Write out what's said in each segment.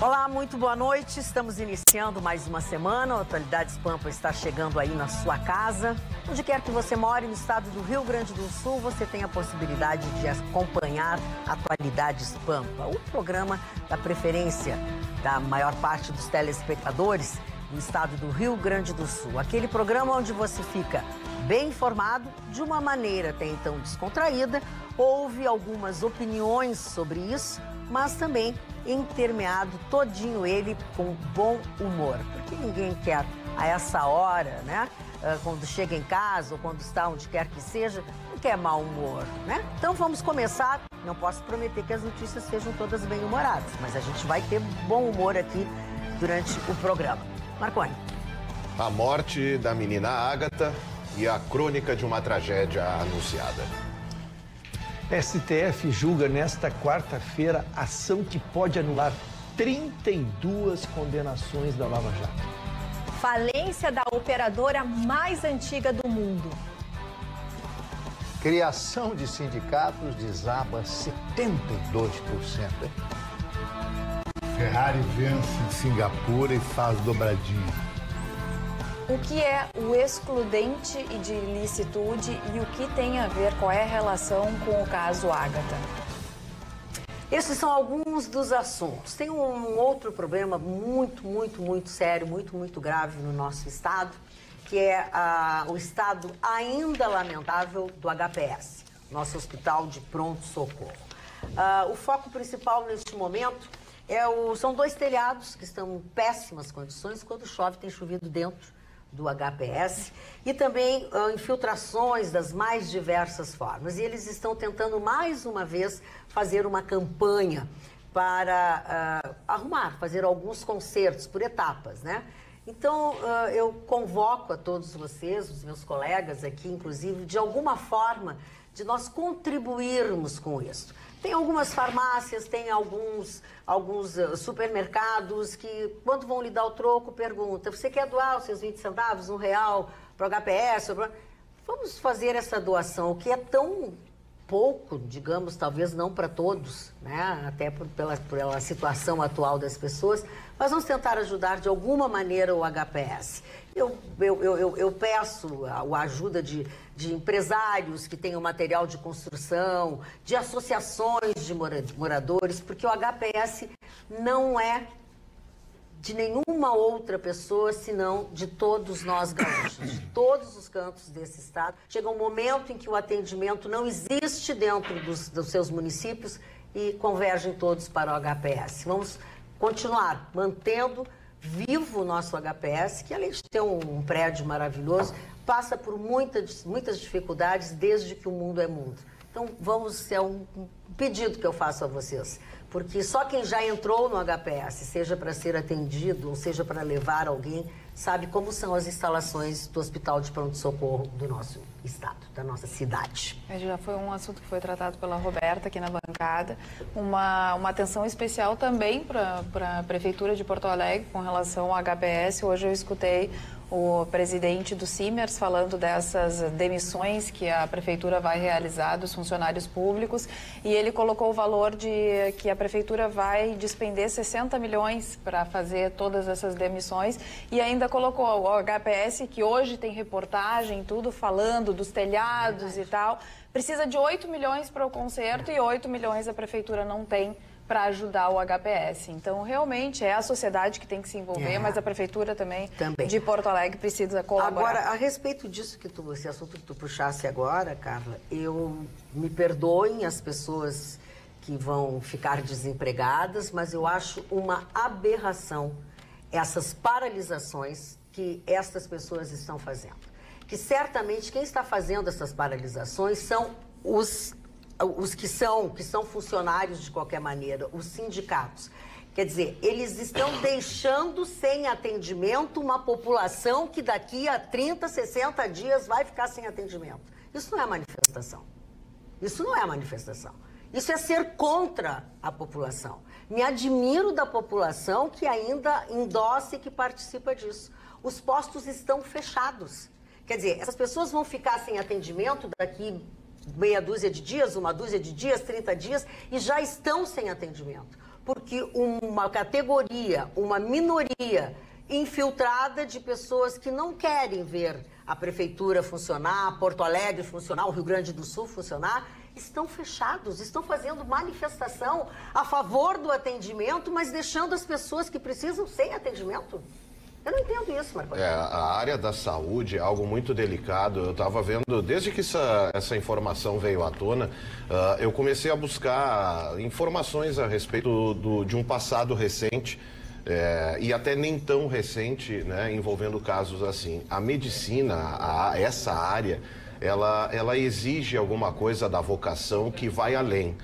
Olá, muito boa noite. Estamos iniciando mais uma semana. O Atualidades Pampa está chegando aí na sua casa. Onde quer que você more, no estado do Rio Grande do Sul, você tem a possibilidade de acompanhar Atualidades Pampa, o programa da preferência da maior parte dos telespectadores do estado do Rio Grande do Sul. Aquele programa onde você fica bem informado, de uma maneira até então descontraída, ouve algumas opiniões sobre isso, mas também intermeado todinho ele com bom humor, porque ninguém quer a essa hora, né, quando chega em casa ou quando está onde quer que seja, não quer mau humor, né? Então vamos começar. Não posso prometer que as notícias sejam todas bem-humoradas, mas a gente vai ter bom humor aqui durante o programa. Marconi. A morte da menina Ágata e a crônica de uma tragédia anunciada. STF julga nesta quarta-feira ação que pode anular 32 condenações da Lava Jato. Falência da operadora mais antiga do mundo. Criação de sindicatos desaba 72%. Ferrari vence em Singapura e faz dobradinha. O que é o excludente e de ilicitude e o que tem a ver, qual é a relação com o caso Ágata? Esses são alguns dos assuntos. Tem um outro problema muito sério, muito grave no nosso estado, que é o estado ainda lamentável do HPS, nosso Hospital de Pronto-Socorro. O foco principal neste momento são dois telhados que estão em péssimas condições. Quando chove, tem chovido dentro do HPS, e também infiltrações das mais diversas formas. E eles estão tentando mais uma vez fazer uma campanha para fazer alguns concertos por etapas, né? Então, eu convoco a todos vocês, os meus colegas aqui, inclusive, de alguma forma, de nós contribuirmos com isso. Tem algumas farmácias, tem alguns supermercados que, quando vão lhe dar o troco, perguntam: você quer doar os seus 20 centavos, R$1 para o HPS? Vamos fazer essa doação, que é tão pouco, digamos, talvez não para todos, né? Até pela situação atual das pessoas, mas vamos tentar ajudar de alguma maneira o HPS. Eu peço a ajuda de empresários que tenham material de construção, de associações de moradores, porque o HPS não é de nenhuma outra pessoa, senão de todos nós gaúchos, de todos os cantos desse estado. Chega um momento em que o atendimento não existe dentro dos seus municípios e convergem todos para o HPS. Vamos continuar mantendo vivo o nosso HPS, que além de ter um prédio maravilhoso, passa por muitas dificuldades desde que o mundo é mundo. Então, é um pedido que eu faço a vocês, porque só quem já entrou no HPS, seja para ser atendido ou seja para levar alguém, sabe como são as instalações do Hospital de Pronto-Socorro do nosso estado, da nossa cidade. Já foi um assunto que foi tratado pela Roberta aqui na bancada. Uma atenção especial também para a Prefeitura de Porto Alegre com relação ao HPS. Hoje eu escutei o presidente do Simers falando dessas demissões que a Prefeitura vai realizar dos funcionários públicos, e ele colocou o valor de que a Prefeitura vai despender 60 milhões para fazer todas essas demissões, e ainda colocou o HPS, que hoje tem reportagem, tudo falando dos telhados e tal, precisa de 8 milhões para o conserto e 8 milhões a Prefeitura não tem para ajudar o HPS. Então, realmente, é a sociedade que tem que se envolver, mas a Prefeitura também de Porto Alegre precisa colaborar. Agora, a respeito disso esse assunto que tu puxasse agora, Carla, me perdoem as pessoas que vão ficar desempregadas, mas eu acho uma aberração essas paralisações que estas pessoas estão fazendo. Que certamente quem está fazendo essas paralisações são os que são funcionários de qualquer maneira, os sindicatos. Quer dizer, eles estão deixando sem atendimento uma população que daqui a 30, 60 dias vai ficar sem atendimento. Isso não é manifestação. Isso não é manifestação. Isso é ser contra a população. Me admiro da população que ainda endossa e que participa disso. Os postos estão fechados. Quer dizer, essas pessoas vão ficar sem atendimento daqui meia dúzia de dias, uma dúzia de dias, 30 dias, e já estão sem atendimento. porque uma categoria, uma minoria infiltrada de pessoas que não querem ver a prefeitura funcionar, Porto Alegre funcionar, o Rio Grande do Sul funcionar, estão fechados, estão fazendo manifestação a favor do atendimento, mas deixando as pessoas que precisam sem atendimento. Eu não entendo isso, Marco. A área da saúde é algo muito delicado. Eu estava vendo, desde que essa informação veio à tona, eu comecei a buscar informações a respeito de um passado recente, e até nem tão recente, né, envolvendo casos assim. A medicina, essa área, ela exige alguma coisa da vocação que vai além,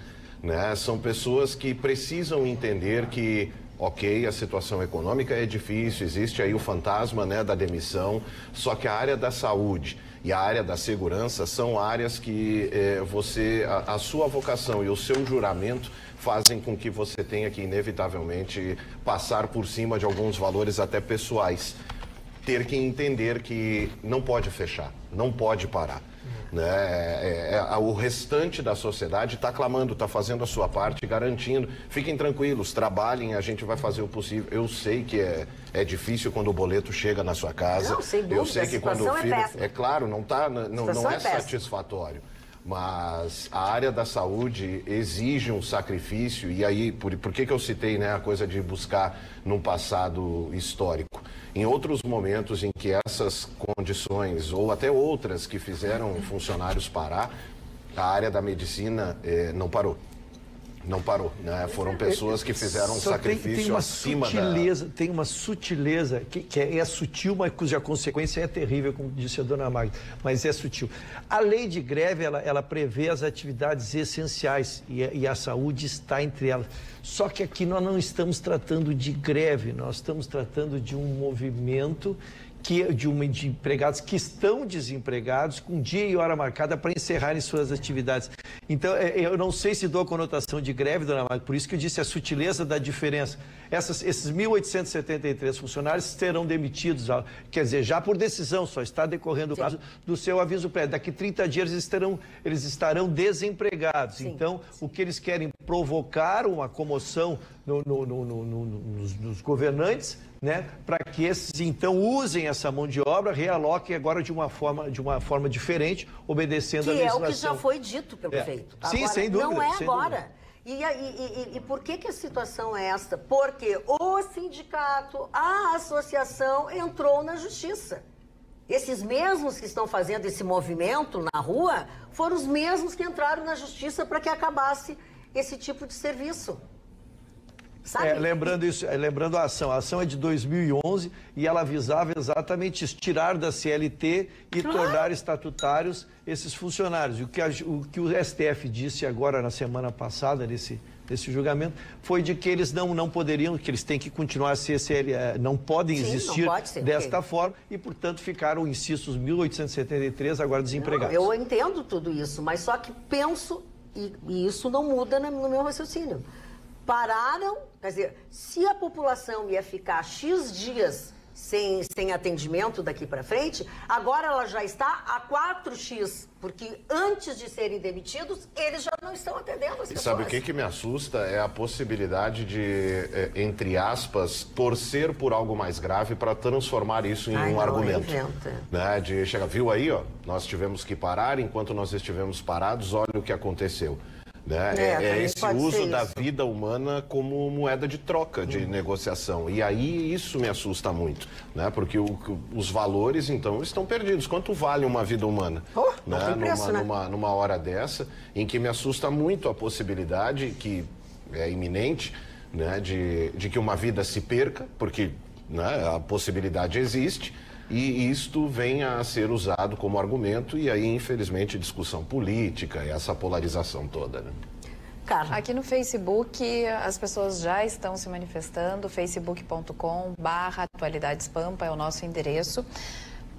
né? São pessoas que precisam entender que, ok, a situação econômica é difícil, existe aí o fantasma, né, da demissão, só que a área da saúde e a área da segurança são áreas que a sua vocação e o seu juramento fazem com que você tenha que, inevitavelmente, passar por cima de alguns valores até pessoais. Ter que entender que não pode fechar, não pode parar. Né? O restante da sociedade está clamando, está fazendo a sua parte, garantindo. Fiquem tranquilos, trabalhem, a gente vai fazer o possível. Eu sei que é difícil quando o boleto chega na sua casa. Não, sem dúvida, eu sei que quando o filho... É claro, não é satisfatório. Mas a área da saúde exige um sacrifício, e aí, por que eu citei, né, a coisa de buscar num passado histórico? Em outros momentos em que essas condições, ou até outras que fizeram funcionários parar, a área da medicina não parou. Não parou, né? Foram pessoas que fizeram um sacrifício acima da... Tem uma sutileza que é sutil, mas cuja consequência é terrível, como disse a dona Magda, mas é sutil. A lei de greve, ela prevê as atividades essenciais e a saúde está entre elas. Só que aqui nós não estamos tratando de greve, nós estamos tratando de um movimento de empregados que estão desempregados com dia e hora marcada para encerrarem suas atividades. Então, eu não sei se dou a conotação de greve, dona Magda, por isso que eu disse a sutileza da diferença. Esses 1.873 funcionários serão demitidos, quer dizer, já por decisão, só está decorrendo o prazo do seu aviso prévio. Daqui 30 dias eles estarão desempregados. Sim. Então, o que eles querem provocar uma comoção nos governantes, né, para que esses então usem essa mão de obra, realoquem agora de uma forma diferente, obedecendo a legislação. Que é o que já foi dito pelo prefeito. Sim, agora, sem dúvida. Não é agora. Dúvida. E por que a situação é esta? Porque o sindicato, a associação entrou na justiça. Esses mesmos que estão fazendo esse movimento na rua foram os mesmos que entraram na justiça para que acabasse esse tipo de serviço. Lembrando a ação é de 2011 e ela visava exatamente isso, tirar da CLT e tornar estatutários esses funcionários. O que o STF disse agora na semana passada, nesse julgamento, foi de que eles não poderiam, que eles têm que continuar a ser não podem existir desta forma e, portanto, ficaram, insisto, os 1.873 agora desempregados. Eu entendo tudo isso, mas só que penso, e isso não muda no meu raciocínio. Pararam, quer dizer, se a população ia ficar X dias sem atendimento daqui para frente, agora ela já está a 4x, porque antes de serem demitidos, eles já não estão atendendo as pessoas. E sabe o que me assusta? É a possibilidade de, entre aspas, torcer por algo mais grave para transformar isso em um argumento. Né? De chegar, viu aí, ó, nós tivemos que parar, enquanto nós estivemos parados, olha o que aconteceu. Né? Esse uso da vida humana como moeda de troca, de negociação. E aí isso me assusta muito, né? Porque os valores, então, estão perdidos. Quanto vale uma vida humana? Né? Numa hora dessa, em que me assusta muito a possibilidade, que é iminente, né? de que uma vida se perca, porque, né, a possibilidade existe, e isto venha a ser usado como argumento e aí, infelizmente, discussão política e essa polarização toda, né? Aqui no Facebook, as pessoas já estão se manifestando, facebook.com/atualidadespampa é o nosso endereço.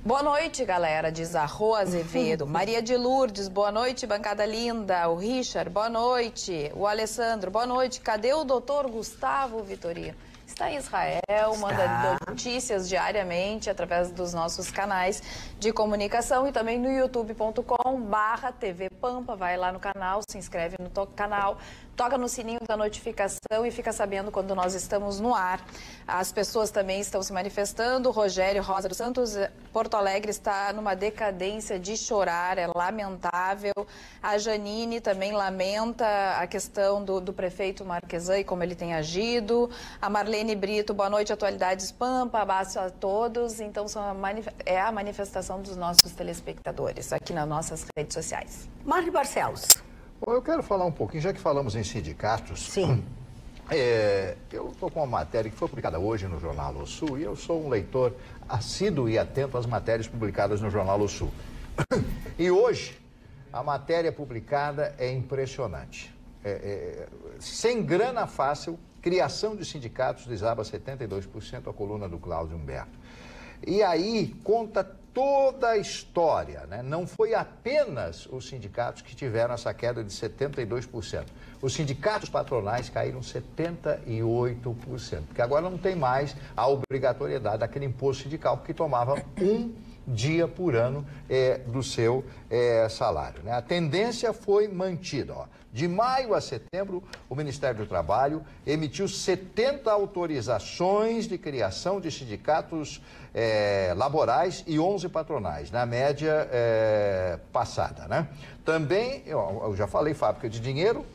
Boa noite, galera, diz a Rô Azevedo. Maria de Lourdes, boa noite, bancada linda. O Richard, boa noite. O Alessandro, boa noite. Cadê o doutor Gustavo Vitorino? Está em Israel, manda notícias diariamente através dos nossos canais de comunicação e também no youtube.com/TV Pampa, vai lá no canal, se inscreve no canal, toca no sininho da notificação e fica sabendo quando nós estamos no ar. As pessoas também estão se manifestando. O Rogério Rosa dos Santos, Porto Alegre está numa decadência de chorar, é lamentável. A Janine também lamenta a questão do prefeito Marquesan e como ele tem agido. A Marlene Brito, boa noite, Atualidades Pampa, abraço a todos. Então, é a manifestação dos nossos telespectadores aqui nas nossas redes sociais. Marli Barcelos. Bom, eu quero falar um pouquinho, já que falamos em sindicatos. Sim. Eu estou com uma matéria que foi publicada hoje no Jornal O Sul e eu sou um leitor assíduo e atento às matérias publicadas no Jornal O Sul. E hoje, a matéria publicada é impressionante. Sem grana fácil, criação de sindicatos desaba 72%, a coluna do Cláudio Humberto. E aí conta toda a história, né? Não foi apenas os sindicatos que tiveram essa queda de 72%. Os sindicatos patronais caíram 78%, porque agora não tem mais a obrigatoriedade daquele imposto sindical que tomava um dia por ano do seu salário, né? A tendência foi mantida, ó. De maio a setembro, o Ministério do Trabalho emitiu 70 autorizações de criação de sindicatos laborais e 11 patronais, na média passada, né? Também, eu já falei, fábrica de dinheiro,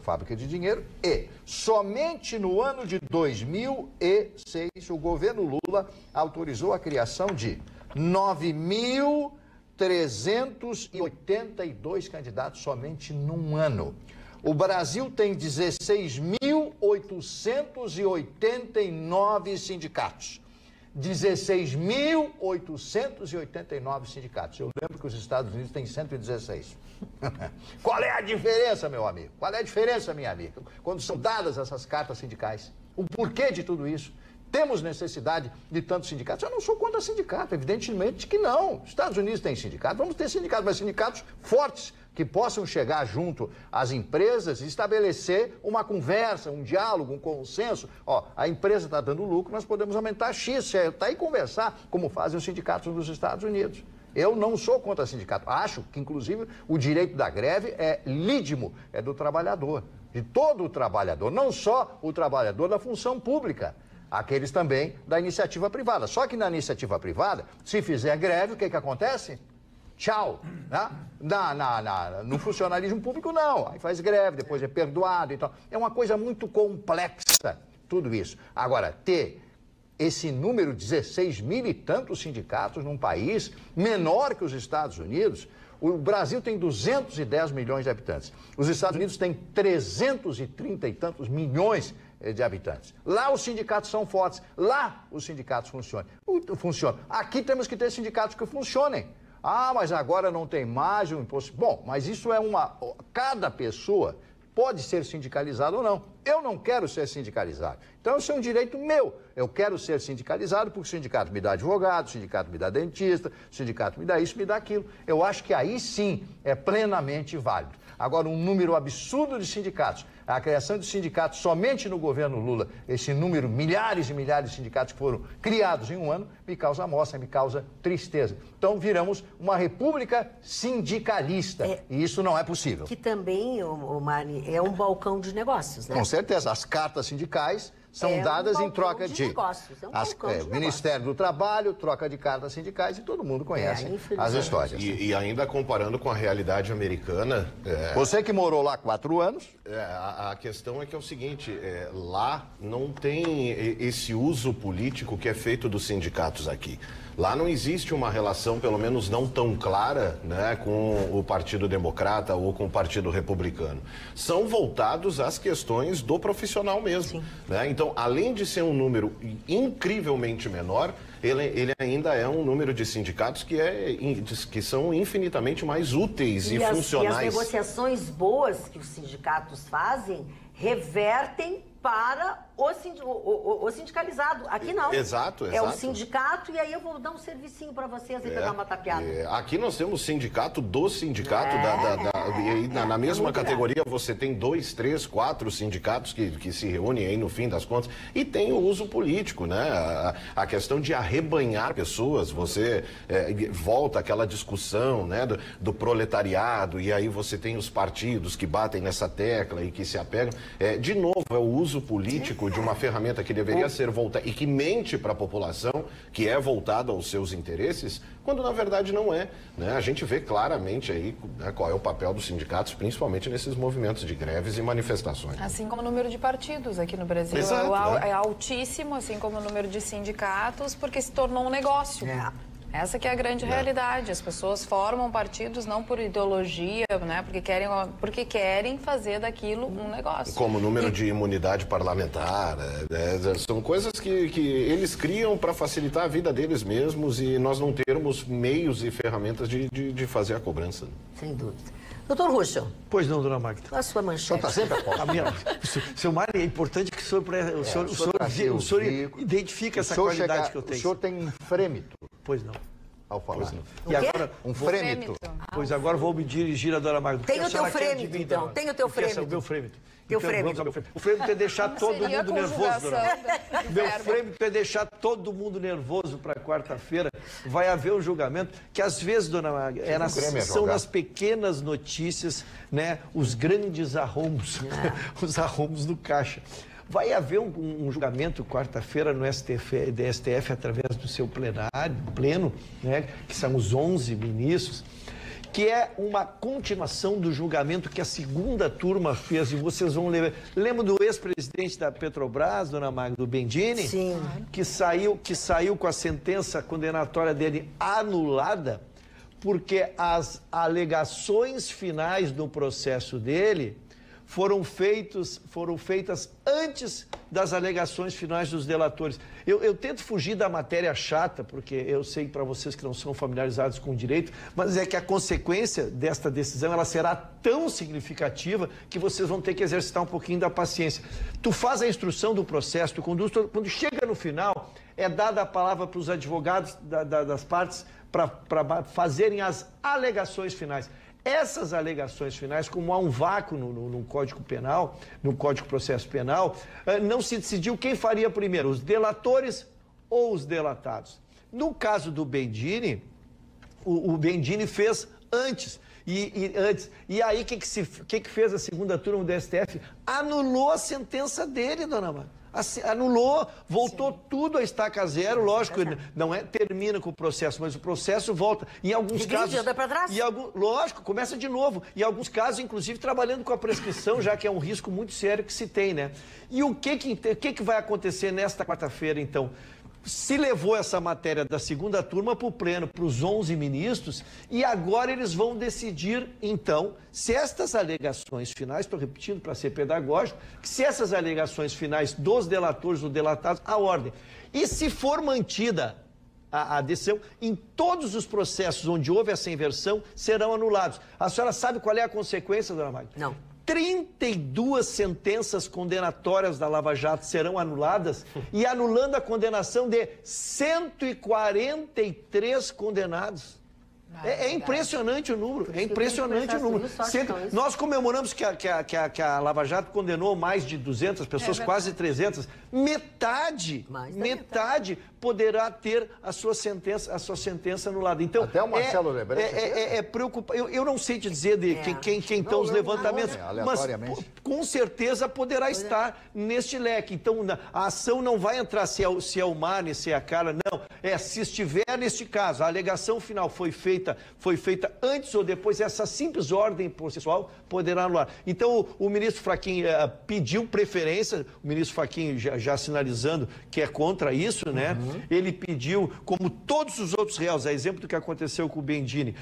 e somente no ano de 2006, o governo Lula autorizou a criação de 9.382 candidatos somente num ano. O Brasil tem 16.889 sindicatos. 16.889 sindicatos. Eu lembro que os Estados Unidos têm 116. Qual é a diferença, meu amigo? Qual é a diferença, minha amiga? Quando são dadas essas cartas sindicais? O porquê de tudo isso? Temos necessidade de tantos sindicatos? Eu não sou contra sindicato, evidentemente que não. Os Estados Unidos têm sindicato, vamos ter sindicatos, mas sindicatos fortes, que possam chegar junto às empresas e estabelecer uma conversa, um diálogo, um consenso. Ó, a empresa está dando lucro, nós podemos aumentar X, está aí conversar, como fazem os sindicatos dos Estados Unidos. Eu não sou contra sindicato. Acho que, inclusive, o direito da greve é lídimo, é do trabalhador, de todo o trabalhador, não só o trabalhador da função pública. Aqueles também da iniciativa privada. Só que na iniciativa privada, se fizer greve, o que acontece? Tchau. Né? No funcionalismo público, não. Aí faz greve, depois é perdoado e tal. É uma coisa muito complexa, tudo isso. Agora, ter esse número, 16 mil e tantos sindicatos num país menor que os Estados Unidos, o Brasil tem 210 milhões de habitantes. Os Estados Unidos têm 330 e tantos milhões de habitantes. Lá os sindicatos são fortes, lá os sindicatos funcionam. Aqui temos que ter sindicatos que funcionem. Ah, mas agora não tem mais um imposto. Bom, mas isso é cada pessoa pode ser sindicalizada ou não. Eu não quero ser sindicalizado. Então, isso é um direito meu. Eu quero ser sindicalizado porque o sindicato me dá advogado, o sindicato me dá dentista, o sindicato me dá isso, me dá aquilo. Eu acho que aí sim é plenamente válido. Agora, um número absurdo de sindicatos, a criação de sindicatos somente no governo Lula, esse número, milhares e milhares de sindicatos que foram criados em um ano, me causa amostra, me causa tristeza. Então, viramos uma república sindicalista, e isso não é possível. Que também, Mari, é um balcão de negócios, né? Com certeza, as cartas sindicais são dadas em troca de negócios. O Ministério do Trabalho, troca de cartas sindicais e todo mundo conhece as histórias. E ainda comparando com a realidade americana... Você que morou lá 4 anos... A questão é que é o seguinte, lá não tem esse uso político que é feito dos sindicatos aqui. Lá não existe uma relação, pelo menos não tão clara, né, com o Partido Democrata ou com o Partido Republicano. São voltados às questões do profissional mesmo. Né? Então, além de ser um número incrivelmente menor, ele ainda é um número de sindicatos que são infinitamente mais úteis e funcionais. E as negociações boas que os sindicatos fazem revertem para o sindicalizado. Aqui não. Exato. É o sindicato e aí eu vou dar um servicinho para vocês e pegar uma tapeada. Aqui nós temos sindicato do sindicato. E na mesma categoria você tem 2, 3, 4 sindicatos que se reúnem aí no fim das contas. E tem o uso político, né? A questão de arrebanhar pessoas, você volta àquela discussão, né, do proletariado, e aí você tem os partidos que batem nessa tecla e que se apegam. De novo, é o uso político de uma ferramenta que deveria ser voltada e que mente para a população, que é voltada aos seus interesses, quando na verdade não é, né? A gente vê claramente aí, né, qual é o papel dos sindicatos, principalmente nesses movimentos de greves e manifestações. Assim como o número de partidos aqui no Brasil. Exato, é altíssimo, assim como o número de sindicatos, porque se tornou um negócio. Essa que é a grande realidade. As pessoas formam partidos não por ideologia, né? Porque querem fazer daquilo um negócio. Como o número de imunidade parlamentar, são coisas que eles criam para facilitar a vida deles mesmos e nós não termos meios e ferramentas de fazer a cobrança. Sem dúvida. Doutor Ruschel. Pois não, dona Magda. Qual a sua manchete? Está sempre a posto. Seu Mário, é importante que o senhor identifique essa qualidade que eu tenho. O senhor tem um frêmito. Pois não. Ao falar. E agora, um frêmito. Pois agora vou me dirigir a dona Magda. Tem o teu frêmito, então. Tem o teu frêmito. O meu frêmito. Teu frêmito. O frêmito é deixar todo mundo nervoso, dona Magda. Meu frêmito é deixar todo mundo nervoso para quarta-feira. Vai haver um julgamento que, às vezes, dona Magda, são nas pequenas notícias, né, os grandes arrombos, os arrombos do caixa. Vai haver um julgamento quarta-feira no STF através do seu pleno, né, que são os 11 ministros, que é uma continuação do julgamento que a segunda turma fez, e vocês vão lembrar. Lembra do ex-presidente da Petrobras, dona Magda, do Bendini? Sim. Que saiu com a sentença condenatória dele anulada, porque as alegações finais do processo dele foram feitas antes das alegações finais dos delatores. Eu tento fugir da matéria chata, porque eu sei para vocês que não são familiarizados com o direito, mas é que a consequência desta decisão ela será tão significativa que vocês vão ter que exercitar um pouquinho da paciência. Tu faz a instrução do processo, tu conduz, quando chega no final, é dada a palavra para os advogados das partes para fazerem as alegações finais. Essas alegações finais, como há um vácuo no Código Penal, no Código de Processo Penal, não se decidiu quem faria primeiro, os delatores ou os delatados. No caso do Bendini, o Bendini fez antes. E aí, o que fez a segunda turma do STF? Anulou a sentença dele, dona Marta. Anulou, voltou tudo a estaca zero, lógico, não termina com o processo, mas o processo volta. Em alguns casos. Anda para trás? Lógico, começa de novo. Em alguns casos, inclusive, trabalhando com a prescrição, já que é um risco muito sério que se tem, né? E o que vai acontecer nesta quarta-feira, então? Se levou essa matéria da segunda turma para o pleno, para os 11 ministros, e agora eles vão decidir, então, se estas alegações finais, estou repetindo para ser pedagógico, se essas alegações finais dos delatores ou delatados, a ordem. E se for mantida a decisão, em todos os processos onde houve essa inversão, serão anulados. A senhora sabe qual é a consequência, dona Magda? Não. 32 sentenças condenatórias da Lava Jato serão anuladas e anulando a condenação de 143 condenados. É impressionante o número, é impressionante o número. Nós comemoramos que a Lava Jato condenou mais de 200 pessoas, quase 300. Metade poderá ter a sua sentença anulada. Então, até o Marcelo Lebret. É preocupante. Eu não sei te dizer de quem estão os levantamentos, mas com certeza poderá estar neste leque. Então, a ação não vai entrar se é o Mani, se é a Carla, não. Se estiver neste caso, a alegação final foi feita antes ou depois, essa simples ordem processual poderá anular. Então, o ministro Fachin pediu preferência, o ministro Fachin já sinalizando que é contra isso, né? Ele pediu, como todos os outros réus, a exemplo do que aconteceu com o Bendini,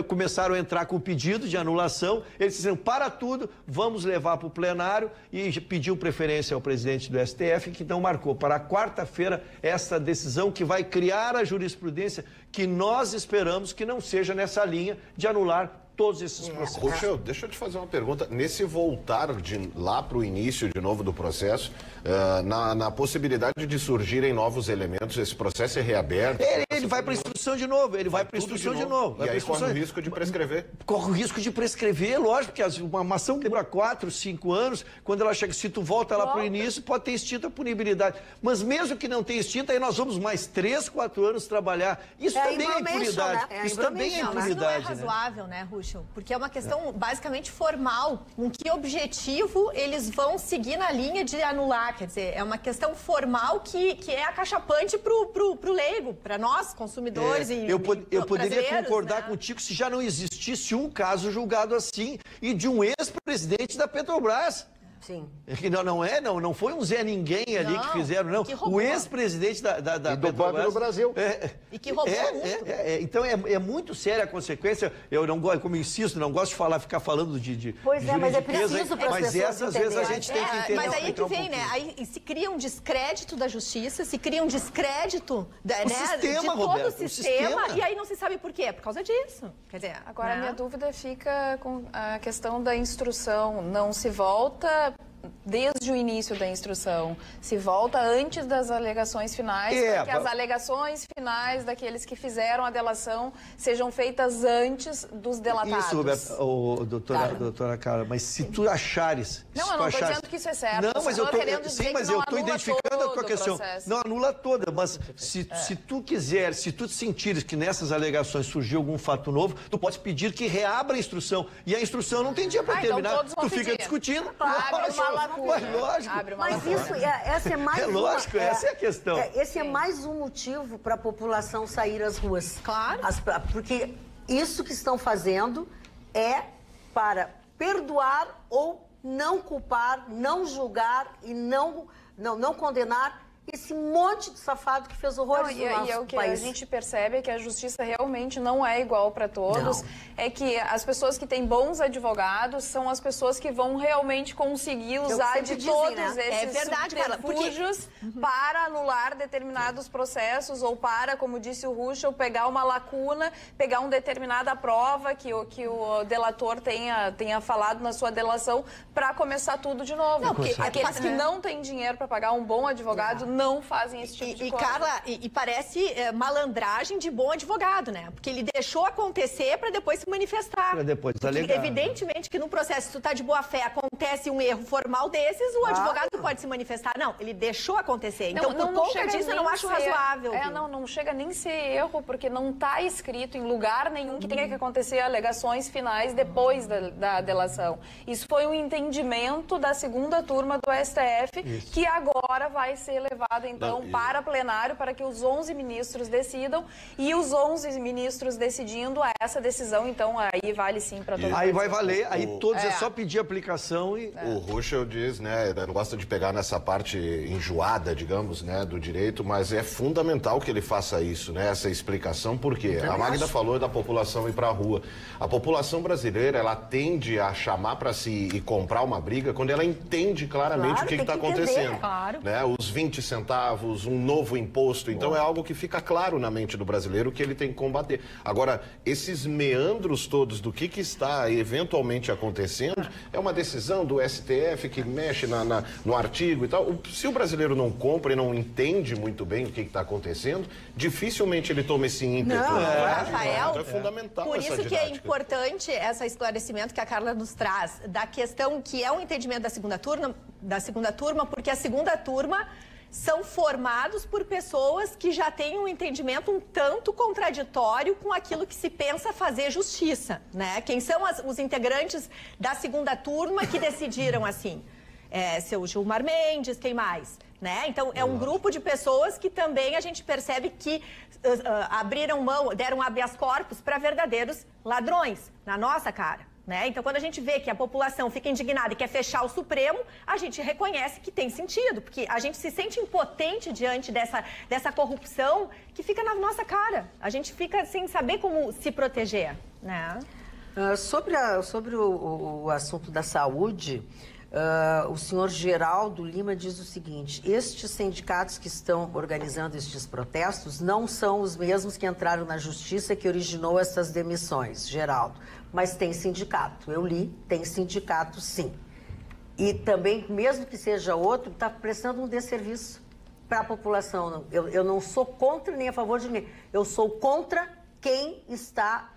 começaram a entrar com o pedido de anulação, eles disseram, para tudo, vamos levar para o plenário, e pediu preferência ao presidente do STF, que então marcou para a quarta-feira essa decisão que vai criar a jurisprudência que nós esperamos que não seja nessa linha de anular todos esses processos. Ruschel, deixa eu te fazer uma pergunta. Nesse voltar lá para o início de novo do processo, na possibilidade de surgirem novos elementos, esse processo é reaberto? Ele vai para instrução de novo, ele vai para instrução de novo. E aí corre o risco de prescrever. Corre o risco de prescrever, lógico, porque uma ação que dura 4, 5 anos, quando ela chega, se tu volta lá para o início, pode ter extinta a punibilidade. Mas mesmo que não tenha extinta, aí nós vamos mais 3, 4 anos trabalhar. Isso também é impunidade. Né? Isso também é impunidade. Isso não é razoável, né, Ruschel? Porque é uma questão basicamente formal. Com que objetivo eles vão seguir na linha de anular? Quer dizer, é uma questão formal que é acachapante pro leigo, para nós, consumidores eu poderia concordar né? contigo se já não existisse um caso julgado assim e de um ex-presidente da Petrobras. Sim. Que não foi um Zé Ninguém ali que fizeram, não. O ex-presidente da e do Banco do Brasil. E que roubou muito. Então é muito séria a consequência. Eu não gosto, como eu insisto, não gosto de ficar falando de pois é, mas é preciso para as mas essas vezes a gente tem que entender. Mas aí que vem, né? Aí se cria um descrédito da justiça, se cria um descrédito sistema, de todo Roberto, o sistema, e aí não se sabe por quê. Por causa disso. Quer dizer, agora a minha dúvida fica com a questão da instrução. Não se volta desde o início da instrução, se volta antes das alegações finais, para que as alegações finais daqueles que fizeram a delação sejam feitas antes dos delatados. Isso, Roberto, doutora Carla, mas se tu achares... Não, eu não estou dizendo que isso é certo. Não, mas eu estou identificando a tua questão. Processo. Não anula toda, mas se tu quiser, se tu sentires que nessas alegações surgiu algum fato novo, tu pode pedir que reabra a instrução. E a instrução não tem dia para terminar. Então todos vão tu fica pedir. discutindo. Abre uma lacuna. Mas lógico. Mas isso, essa é mais lógico, essa é a questão. Esse é mais um motivo para a população sair às ruas. Claro. Porque isso que estão fazendo é para perdoar ou não culpar, não julgar e não condenar esse monte de safado que fez horrores no nosso país. E o que país. a gente percebe é que a justiça realmente não é igual para todos. Não. É que as pessoas que têm bons advogados são as pessoas que vão realmente conseguir usar de todos esses subterfúgios para anular determinados processos ou para, como disse o Ruschel, pegar uma lacuna, pegar uma determinada prova que o delator tenha falado na sua delação para começar tudo de novo. Não, porque aqueles que não têm dinheiro para pagar um bom advogado não fazem esse tipo de coisa. Carla, parece malandragem de bom advogado, né? Porque ele deixou acontecer para depois se manifestar. Para depois alegar. Evidentemente que no processo, se tu tá de boa fé, acontece um erro formal desses, o advogado pode se manifestar. Não, ele deixou acontecer. Então, por conta disso, eu não acho razoável. Não chega nem ser erro, porque não está escrito em lugar nenhum que tenha que acontecer alegações finais depois da delação. Isso foi um entendimento da segunda turma do STF, que agora vai ser levado então para plenário para que os 11 ministros decidam, e os 11 ministros decidindo, essa decisão então aí vale sim para todo mundo. Aí vai valer, aí todos é só pedir aplicação e... O Ruschel diz, né, não gosta de pegar nessa parte enjoada, digamos, né, do direito, mas é fundamental que ele faça isso, né, essa explicação, porque a Magda falou da população ir para a rua. A população brasileira, ela tende a chamar para si e comprar uma briga quando ela entende claramente o que está acontecendo. Claro. Né, os 20 centavos, um novo imposto. Então é algo que fica claro na mente do brasileiro que ele tem que combater. Agora, esses meandros todos do que está eventualmente acontecendo é uma decisão do STF que mexe no artigo e tal. Se o brasileiro não compra e não entende muito bem o que está acontecendo, dificilmente ele toma esse ímpeto. Rafael, então é fundamental por essa isso que didática. é importante esse esclarecimento que a Carla nos traz, da questão que é um entendimento da segunda turma, porque a segunda turma são formados por pessoas que já têm um entendimento um tanto contraditório com aquilo que se pensa fazer justiça, né? Quem são os integrantes da segunda turma que decidiram assim? Seu Gilmar Mendes, quem mais? Né? Então, é um grupo de pessoas que também a gente percebe que abriram mão, deram habeas corpus para verdadeiros ladrões, na nossa cara. Né? Então, quando a gente vê que a população fica indignada e quer fechar o Supremo, a gente reconhece que tem sentido, porque a gente se sente impotente diante dessa corrupção que fica na nossa cara. A gente fica sem saber como se proteger. Né? Sobre o assunto da saúde, o senhor Geraldo Lima diz o seguinte: estes sindicatos que estão organizando estes protestos não são os mesmos que entraram na justiça que originou essas demissões, Geraldo. Mas tem sindicato, eu li, tem sindicato sim. E também, mesmo que seja outro, está prestando um desserviço. para a população. Eu não sou contra nem a favor de ninguém. Eu sou contra quem está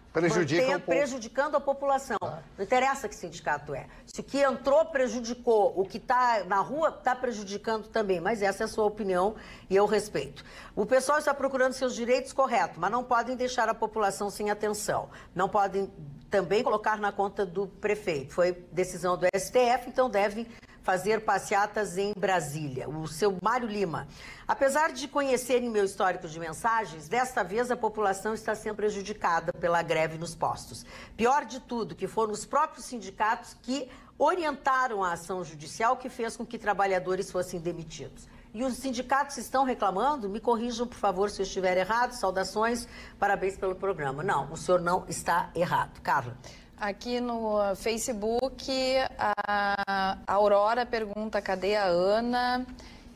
prejudicando a população. Não interessa que sindicato é. Se o que entrou prejudicou, o que está na rua está prejudicando também. Mas essa é a sua opinião e eu respeito. O pessoal está procurando seus direitos, correto, mas não podem deixar a população sem atenção. Não podem também colocar na conta do prefeito. Foi decisão do STF, então devem fazer passeatas em Brasília. O seu Mário Lima. Apesar de conhecerem meu histórico de mensagens, desta vez a população está sendo prejudicada pela greve nos postos. Pior de tudo, que foram os próprios sindicatos que orientaram a ação judicial que fez com que trabalhadores fossem demitidos. E os sindicatos estão reclamando? Me corrijam, por favor, se eu estiver errado. Saudações, parabéns pelo programa. Não, o senhor não está errado. Carla. Aqui no Facebook, a Aurora pergunta cadê a Ana?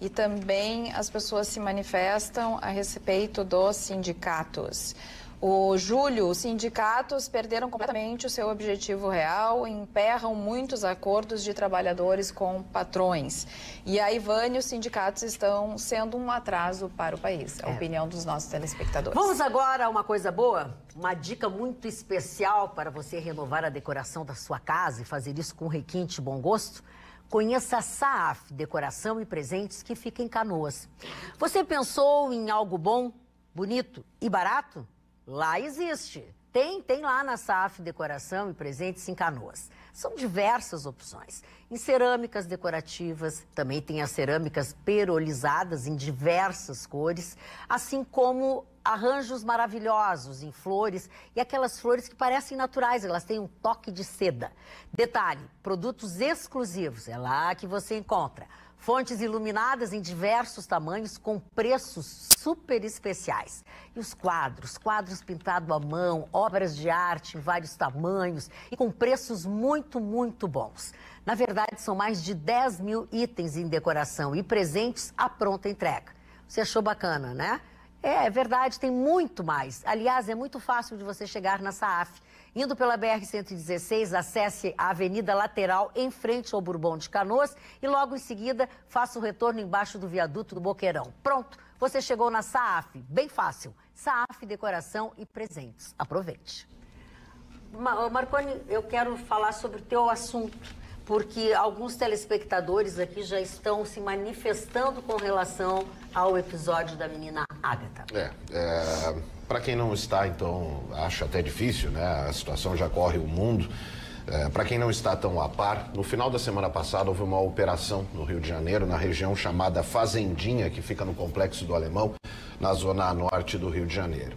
E também as pessoas se manifestam a respeito dos sindicatos. O Júlio, os sindicatos perderam completamente o seu objetivo real, emperram muitos acordos de trabalhadores com patrões. E a Ivane, os sindicatos estão sendo um atraso para o país. A opinião dos nossos telespectadores. Vamos agora a uma coisa boa? Uma dica muito especial para você renovar a decoração da sua casa e fazer isso com requinte e bom gosto? Conheça a Saaf Decoração e Presentes, que fica em Canoas. Você pensou em algo bom, bonito e barato? Lá existe. Tem lá na Saaf Decoração e Presentes em Canoas. São diversas opções. Em cerâmicas decorativas, também tem as cerâmicas perolizadas em diversas cores, assim como arranjos maravilhosos em flores e aquelas flores que parecem naturais, elas têm um toque de seda. Detalhe, produtos exclusivos, é lá que você encontra. Fontes iluminadas em diversos tamanhos com preços super especiais. E os quadros pintados à mão, obras de arte em vários tamanhos e com preços muito, muito bons. Na verdade, são mais de 10 mil itens em decoração e presentes à pronta entrega. Você achou bacana, né? É verdade, tem muito mais. Aliás, é muito fácil de você chegar na Saaf. Indo pela BR-116, acesse a Avenida Lateral em frente ao Bourbon de Canoas e logo em seguida faça o retorno embaixo do viaduto do Boqueirão. Pronto, você chegou na Saaf. Bem fácil. Saaf Decoração e Presentes. Aproveite. Marconi, eu quero falar sobre o teu assunto, porque alguns telespectadores aqui já estão se manifestando com relação ao episódio da menina Ágata. Para quem não está, então, acho até difícil, né? A situação já corre o mundo. Para quem não está tão a par, no final da semana passada houve uma operação no Rio de Janeiro, na região chamada Fazendinha, que fica no Complexo do Alemão, na zona norte do Rio de Janeiro.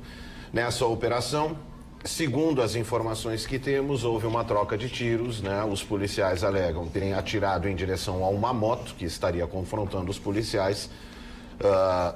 Nessa operação, segundo as informações que temos, houve uma troca de tiros, né? Os policiais alegam terem atirado em direção a uma moto que estaria confrontando os policiais.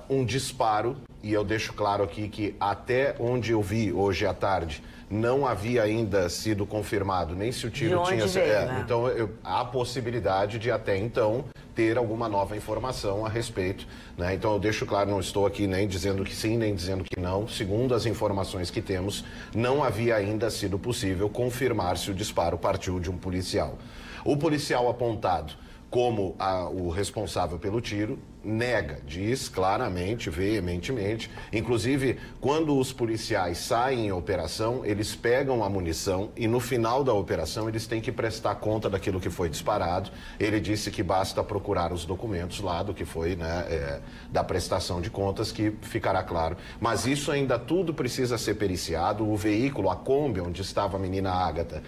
Um disparo, e eu deixo claro aqui que até onde eu vi hoje à tarde não havia ainda sido confirmado nem se o tiro tinha sido. Né? Então há possibilidade de até então ter alguma nova informação a respeito, né? Então eu deixo claro, não estou aqui nem dizendo que sim, nem dizendo que não. Segundo as informações que temos, não havia ainda sido possível confirmar se o disparo partiu de um policial. O policial apontado como o responsável pelo tiro nega, diz claramente, veementemente. Inclusive, quando os policiais saem em operação, eles pegam a munição e no final da operação eles têm que prestar conta daquilo que foi disparado. Ele disse que basta procurar os documentos lá do que foi, né, da prestação de contas, que ficará claro. Mas isso ainda tudo precisa ser periciado. O veículo, a Kombi, onde estava a menina Ágata,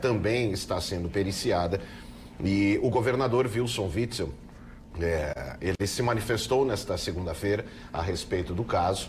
também está sendo periciada. E o governador Wilson Witzel, ele se manifestou nesta segunda-feira a respeito do caso.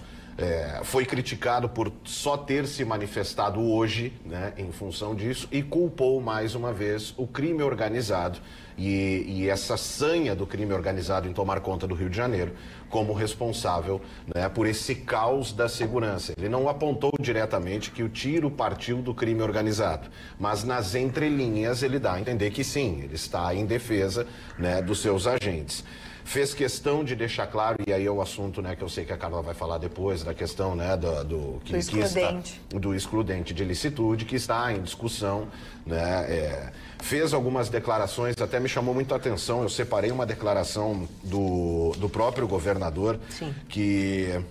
Foi criticado por só ter se manifestado hoje, né, em função disso, e culpou mais uma vez o crime organizado e essa sanha do crime organizado em tomar conta do Rio de Janeiro como responsável, né, por esse caos da segurança. Ele não apontou diretamente que o tiro partiu do crime organizado, mas nas entrelinhas ele dá a entender que sim, ele está em defesa, né, dos seus agentes. Fez questão de deixar claro, e aí é o assunto, né, que eu sei que a Carla vai falar depois, da questão, né, do excludente de licitude, que está em discussão, né, fez algumas declarações até me chamou muito a atenção, eu separei uma declaração do próprio governador, Sim. que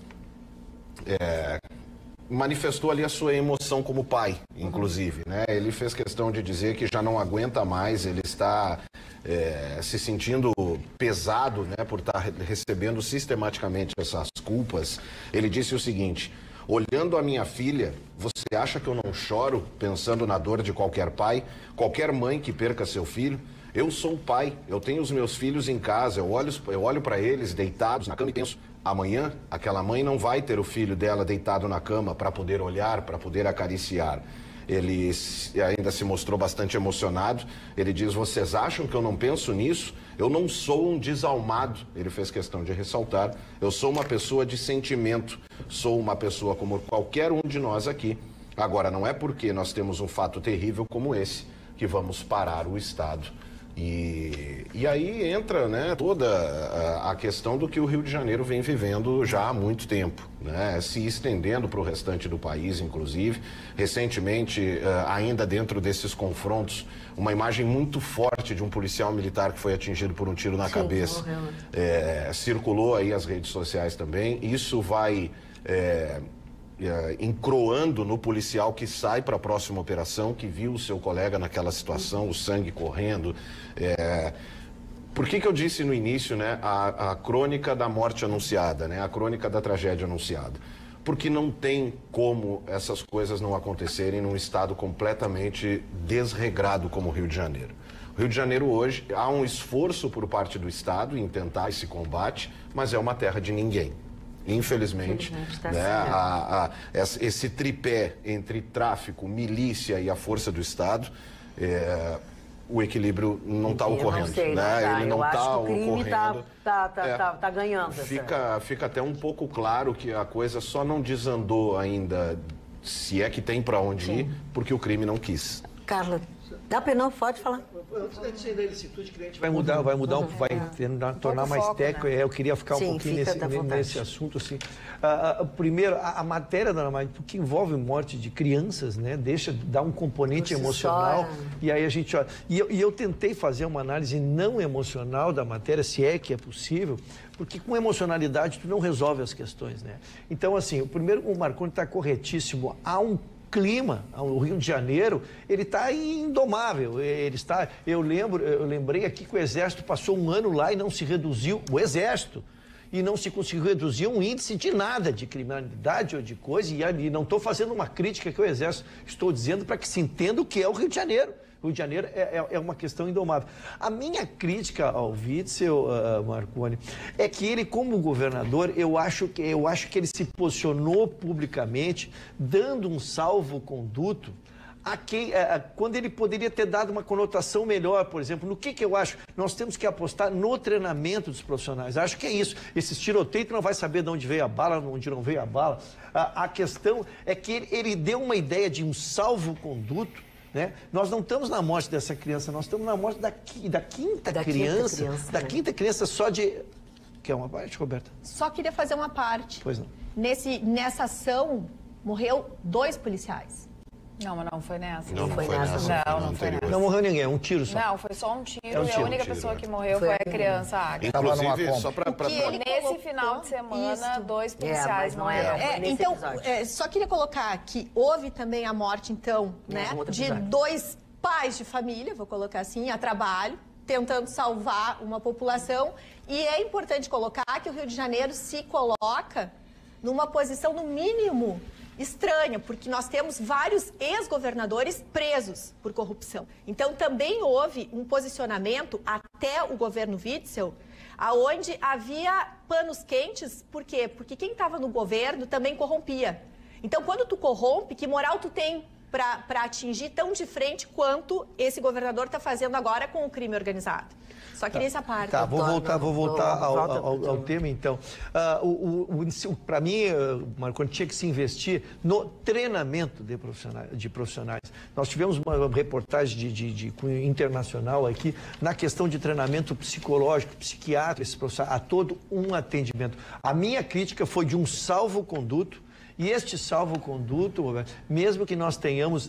manifestou ali a sua emoção como pai, inclusive, né? Ele fez questão de dizer que já não aguenta mais, ele está se sentindo pesado, né, por estar recebendo sistematicamente essas culpas. Ele disse o seguinte: olhando a minha filha, você acha que eu não choro pensando na dor de qualquer pai, qualquer mãe que perca seu filho? Eu sou o pai, eu tenho os meus filhos em casa, eu olho para eles deitados na cama e penso, amanhã aquela mãe não vai ter o filho dela deitado na cama para poder olhar, para poder acariciar. Ele ainda se mostrou bastante emocionado. Ele diz, vocês acham que eu não penso nisso? Eu não sou um desalmado, ele fez questão de ressaltar. Eu sou uma pessoa de sentimento, sou uma pessoa como qualquer um de nós aqui. Agora, não é porque nós temos um fato terrível como esse que vamos parar o Estado. E aí entra, né, toda a questão do que o Rio de Janeiro vem vivendo já há muito tempo, né, se estendendo para o restante do país, inclusive. Recentemente, ainda dentro desses confrontos, uma imagem muito forte de um policial militar que foi atingido por um tiro na cabeça. Circulou aí as redes sociais também. Isso vai encroando no policial que sai para a próxima operação, que viu o seu colega naquela situação, o sangue correndo. Por que eu disse no início, né, a crônica da morte anunciada, né, a crônica da tragédia anunciada? Porque não tem como essas coisas não acontecerem num estado completamente desregrado como o Rio de Janeiro. O Rio de Janeiro hoje, há um esforço por parte do Estado em tentar esse combate, mas é uma terra de ninguém. Infelizmente, né, esse tripé entre tráfico, milícia e a força do Estado, o equilíbrio não está ocorrendo. Ele não está ocorrendo. O crime está ganhando. Fica até um pouco claro que a coisa só não desandou ainda, se é que tem para onde ir, porque o crime não quis. Carla, dá para não? Pode falar. Antes de sair da ilicitude, que a gente vai tornar mais técnico. Eu queria ficar um pouquinho nesse assunto. Assim. Primeiro, a matéria, dona Maria, que envolve morte de crianças, né? Dá um componente emocional. E aí a gente olha. E eu tentei fazer uma análise não emocional da matéria, se é que é possível, porque com emocionalidade tu não resolve as questões, né? Então, assim, o Marconi está corretíssimo. Há um clima, o Rio de Janeiro, ele está indomável, eu lembrei aqui que o Exército passou um ano lá e não se reduziu, e não se conseguiu reduzir um índice de nada, de criminalidade ou de coisa, e não estou fazendo uma crítica aqui ao Exército, estou dizendo para que se entenda o que é o Rio de Janeiro. O Rio de Janeiro é uma questão indomável. A minha crítica ao Witzel, Marconi, é que ele, como governador, eu acho que ele se posicionou publicamente, dando um salvo-conduto quando ele poderia ter dado uma conotação melhor, por exemplo. No que eu acho? Nós temos que apostar no treinamento dos profissionais. Acho que é isso. Esses tiroteios, tu não vai saber de onde veio a bala, de onde não veio a bala. A questão é que ele deu uma ideia de um salvo-conduto, né? Nós não estamos na morte dessa criança, nós estamos na morte da quinta criança só de... Quer uma parte, Roberta? Só queria fazer uma parte. Pois não. Nessa ação, morreu 2 policiais. Não, mas não foi nessa. Não foi nessa. Não foi nessa. Não morreu ninguém, é um tiro só. Não, foi só um tiro, e a única pessoa que morreu foi a criança Águia. Inclusive, só para... Nesse final de semana, 2 policiais morreram. Então, só queria colocar que houve também a morte, então, né, de 2 pais de família, vou colocar assim, a trabalho, tentando salvar uma população. E é importante colocar que o Rio de Janeiro se coloca numa posição, no mínimo, estranha, porque nós temos vários ex-governadores presos por corrupção. Então, também houve um posicionamento até o governo Witzel, aonde havia panos quentes. Por quê? Porque quem estava no governo também corrompia. Então, quando tu corrompe, que moral tu tem para atingir tão de frente quanto esse governador está fazendo agora com o crime organizado? Só queria essa parte. Tá, vou voltar ao tema, então. Para mim, Marconi, tinha que se investir no treinamento de profissionais. Nós tivemos uma reportagem de cunho internacional aqui na questão de treinamento psicológico, psiquiátrico, a todo um atendimento. A minha crítica foi de um salvo-conduto E este salvo-conduto, Roberto, mesmo que nós tenhamos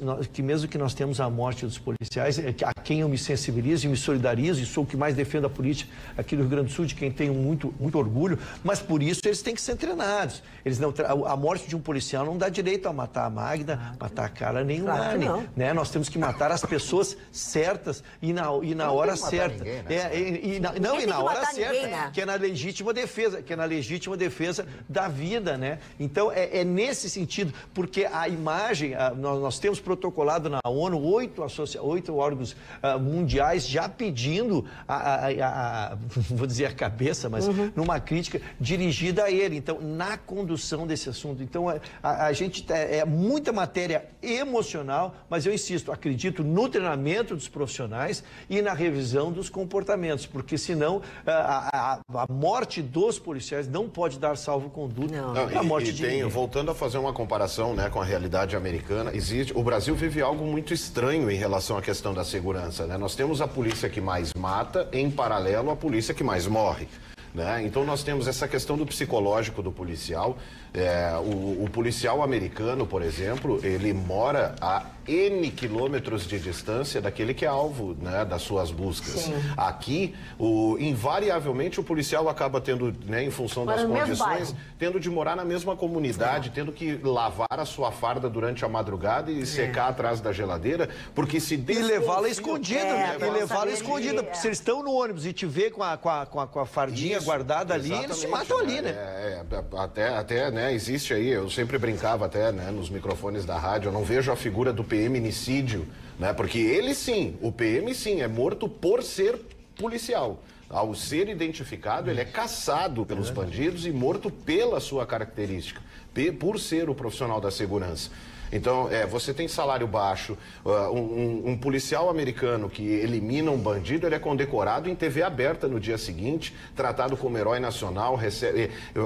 a morte dos policiais, a quem eu me sensibilizo e me solidarizo, e sou o que mais defendo a polícia aqui do Rio Grande do Sul, de quem tenho muito orgulho, mas por isso eles têm que ser treinados. A morte de um policial não dá direito a matar a Magda, matar a Carla, nem o Arne, né? Nós temos que matar as pessoas certas e na hora certa. Ninguém, né? E na hora certa, ninguém, né? que é na legítima defesa da vida, né? Então, é nesse sentido, porque a imagem, nós temos protocolado na ONU 8 órgãos mundiais já pedindo vou dizer a cabeça, mas numa crítica dirigida a ele. Então, na condução desse assunto. Então, a gente é muita matéria emocional, mas eu insisto, acredito no treinamento dos profissionais e na revisão dos comportamentos, porque senão a morte dos policiais não pode dar salvo-conduto à morte de ninguém. Voltando a fazer uma comparação, né, com a realidade americana, o Brasil vive algo muito estranho em relação à questão da segurança, né? Nós temos a polícia que mais mata, em paralelo, a polícia que mais morre. Né? Então nós temos essa questão do psicológico do policial. O policial americano, por exemplo, ele mora a N quilômetros de distância daquele que é alvo, né, das suas buscas. Sim. Aqui, invariavelmente, o policial acaba tendo, né, em função das condições, tendo de morar na mesma comunidade, tendo que lavar a sua farda durante a madrugada e secar atrás da geladeira, porque se e levá-la escondida, e levá-la escondida, porque se eles estão no ônibus e te vê com a fardinha guardada ali, eles te matam ali, né? Até, né, existe aí, eu sempre brincava até, né, nos microfones da rádio, eu não vejo a figura do feminicídio, né? Porque ele sim, o PM sim, é morto por ser policial. Ao ser identificado, ele é caçado pelos bandidos e morto pela sua característica, por ser o profissional da segurança. Então, você tem salário baixo, um policial americano que elimina um bandido, ele é condecorado em TV aberta no dia seguinte, tratado como herói nacional,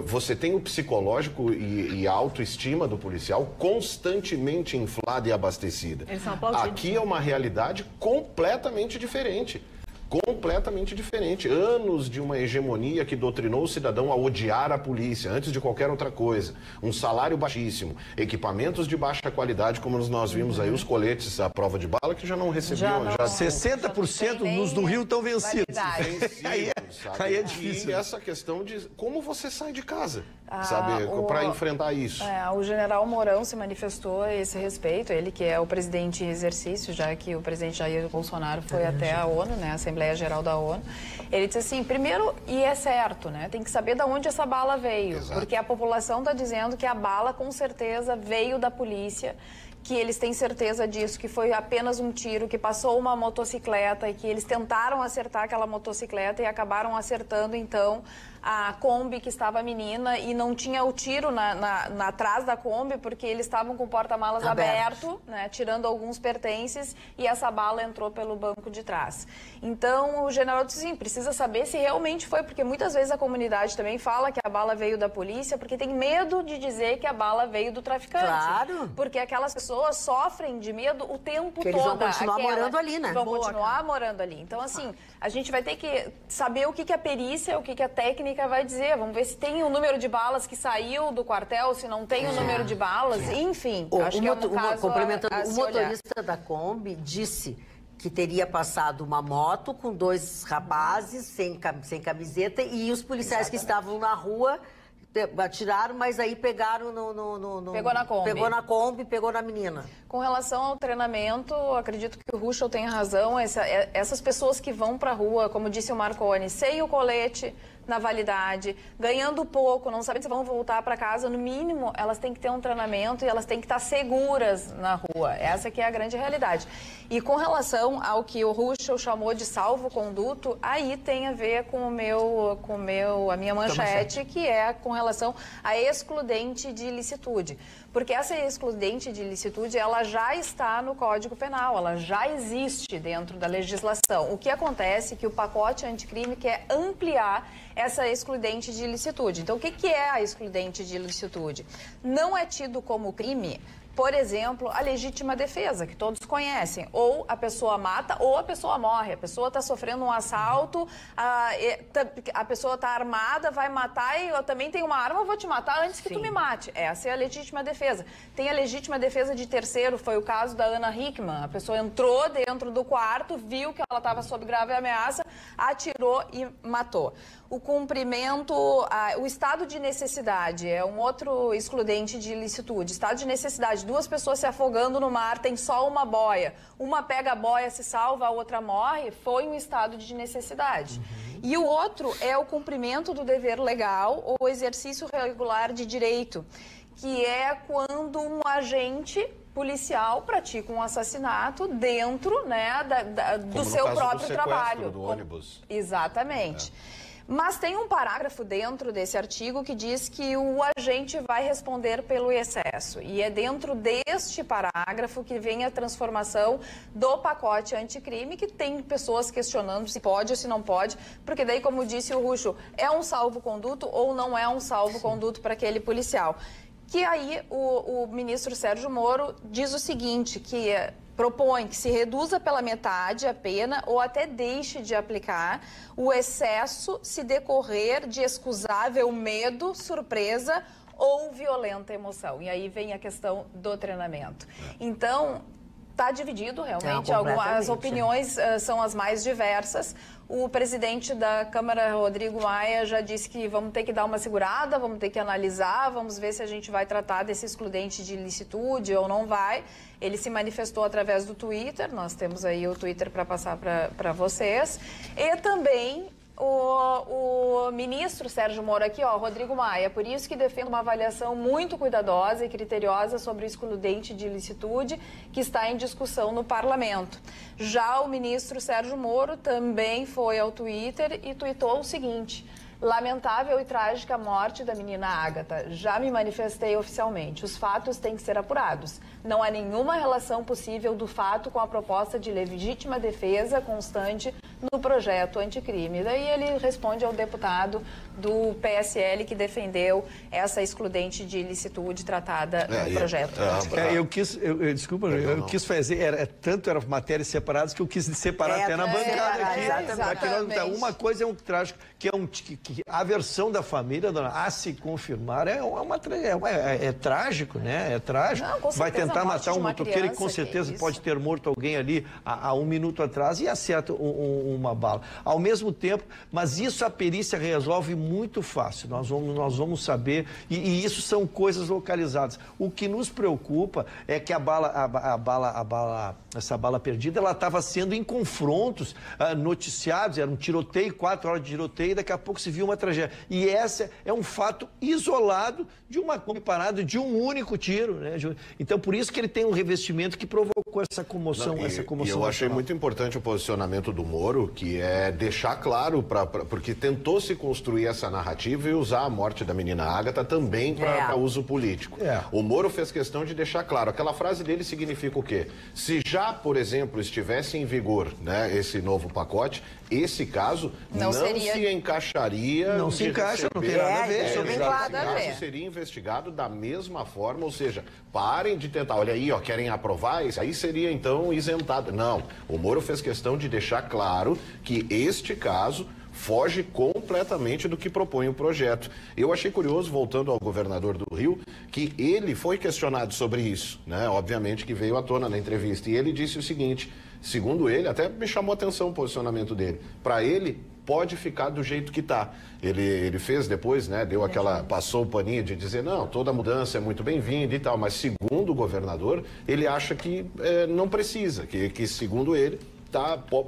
você tem o psicológico e a autoestima do policial constantemente inflada e abastecida. Aqui é uma realidade completamente diferente. Completamente diferente. Anos de uma hegemonia que doutrinou o cidadão a odiar a polícia antes de qualquer outra coisa. Um salário baixíssimo, equipamentos de baixa qualidade, como nós vimos aí, os coletes à prova de bala, que já não recebiam. 60% dos do Rio estão vencidos. Aí é difícil. E essa questão de como você sai de casa, sabe, para enfrentar isso. O general Mourão se manifestou a esse respeito, ele que é o presidente em exercício, já que o presidente Jair Bolsonaro foi até a ONU, né, a Assembleia Geral da ONU. Ele disse assim, primeiro, e é certo, né, tem que saber de onde essa bala veio. Exato. Porque a população está dizendo que a bala com certeza veio da polícia, que eles têm certeza disso, que foi apenas um tiro, que passou uma motocicleta e que eles tentaram acertar aquela motocicleta e acabaram acertando, então, a Kombi que estava a menina e não tinha o tiro atrás da Kombi porque eles estavam com o porta-malas aberto, né, tirando alguns pertences e essa bala entrou pelo banco de trás. Então, o general disse assim, precisa saber se realmente foi, porque muitas vezes a comunidade também fala que a bala veio da polícia porque tem medo de dizer que a bala veio do traficante. Claro. Porque aquelas pessoas sofrem de medo o tempo todo. Eles vão continuar morando ali, né? Vão continuar morando ali. Então, assim, a gente vai ter que saber o que a perícia, o que a técnica vai dizer. Vamos ver se tem o número de balas que saiu do quartel, se não tem o número de balas, enfim. Acho que é um caso complementando, o motorista da Kombi disse que teria passado uma moto com 2 rapazes sem camiseta e os policiais que estavam na rua atiraram, mas aí pegaram Pegou na Kombi. Pegou na Kombi, pegou na menina. Com relação ao treinamento, acredito que o Ruschel tem razão. Essas pessoas que vão para a rua, como disse o Marconi, sem o colete na validade, ganhando pouco, não sabendo se vão voltar para casa, no mínimo, elas têm que ter um treinamento e elas têm que estar seguras na rua. Essa que é a grande realidade. E com relação ao que o Ruschel chamou de salvo-conduto, aí tem a ver com a minha manchete, que é com relação à excludente de ilicitude. Porque essa excludente de ilicitude, ela já está no Código Penal, ela já existe dentro da legislação. O que acontece é que o pacote anticrime quer ampliar essa excludente de ilicitude. Então, o que é a excludente de ilicitude? Não é tido como crime Por exemplo, a legítima defesa, que todos conhecem. Ou a pessoa mata ou a pessoa morre. A pessoa está sofrendo um assalto, a pessoa está armada, vai matar e eu também tenho uma arma, eu vou te matar antes que tu me mate. Essa é a legítima defesa. Tem a legítima defesa de terceiro, foi o caso da Ana Hickman. A pessoa entrou dentro do quarto, viu que ela estava sob grave ameaça, atirou e matou. O cumprimento, o estado de necessidade é um outro excludente de ilicitude. Estado de necessidade, 2 pessoas se afogando no mar, tem só uma boia. Uma pega a boia, se salva, a outra morre, foi um estado de necessidade. E o outro é o cumprimento do dever legal ou exercício regular de direito, que é quando um agente policial pratica um assassinato dentro, né, do seu próprio trabalho. Do ônibus. Exatamente. Mas tem um parágrafo dentro desse artigo que diz que o agente vai responder pelo excesso. E é dentro deste parágrafo que vem a transformação do pacote anticrime, que tem pessoas questionando se pode ou se não pode, porque daí, como disse o Ruxo, é um salvo-conduto ou não é um salvo-conduto para aquele policial. Que aí o ministro Sérgio Moro diz o seguinte, que propõe que se reduza pela metade a pena ou até deixe de aplicar o excesso se decorrer de excusável medo, surpresa ou violenta emoção. E aí vem a questão do treinamento. Então, está dividido realmente, as opiniões são as mais diversas. O presidente da Câmara, Rodrigo Maia, já disse que vamos ter que dar uma segurada, vamos ter que analisar, vamos ver se a gente vai tratar desse excludente de ilicitude ou não vai. Ele se manifestou através do Twitter, nós temos aí o Twitter para passar para vocês. E também o ministro Sérgio Moro aqui, Rodrigo Maia, por isso que defende uma avaliação muito cuidadosa e criteriosa sobre o excludente de ilicitude que está em discussão no parlamento. Já o ministro Sérgio Moro também foi ao Twitter e tuitou o seguinte: lamentável e trágica morte da menina Ágata. Já me manifestei oficialmente. Os fatos têm que ser apurados. Não há nenhuma relação possível do fato com a proposta de legítima defesa constante no projeto anticrime. Daí ele responde ao deputado do PSL que defendeu essa excludente de ilicitude tratada no projeto. Eu quis fazer, tanto eram matérias separadas que eu quis separar até na bancada aqui. Exatamente. Uma coisa é um trágico, que é que a versão da família, a se confirmar, é trágico, né? É trágico. Não, com vai tentar matar um motoqueiro e com criança, certeza pode ter morto alguém ali há um minuto atrás e acerta uma bala. Ao mesmo tempo, mas isso a perícia resolve muito fácil. Nós vamos saber, e isso são coisas localizadas. O que nos preocupa é que essa bala perdida, ela estava sendo em confrontos noticiados, era um tiroteio, 4 horas de tiroteio, e daqui a pouco se viu uma tragédia. E esse é um fato isolado de uma parada de um único tiro, né? Então, por isso que ele tem um revestimento que provocou essa comoção. E eu achei muito importante o posicionamento do Moro, que é deixar claro, porque tentou se construir essa narrativa e usar a morte da menina Ágata também para uso político. O Moro fez questão de deixar claro. Aquela frase dele significa o quê? Se já, por exemplo, estivesse em vigor, né, esse novo pacote, esse caso não se encaixaria. Não se encaixa, não tem nada a ver. Esse caso seria investigado da mesma forma, ou seja, parem de tentar. Olha aí, querem aprovar isso? Aí seria então isentado. Não, o Moro fez questão de deixar claro que este caso foge completamente do que propõe o projeto. Eu achei curioso, voltando ao governador do Rio, que ele foi questionado sobre isso, né? Obviamente que veio à tona na entrevista, e ele disse o seguinte, segundo ele, até me chamou a atenção o posicionamento dele, para ele pode ficar do jeito que está. Ele fez depois, né, passou o paninho de dizer, não, toda mudança é muito bem-vinda e tal, mas segundo o governador, ele acha que não precisa, que segundo ele,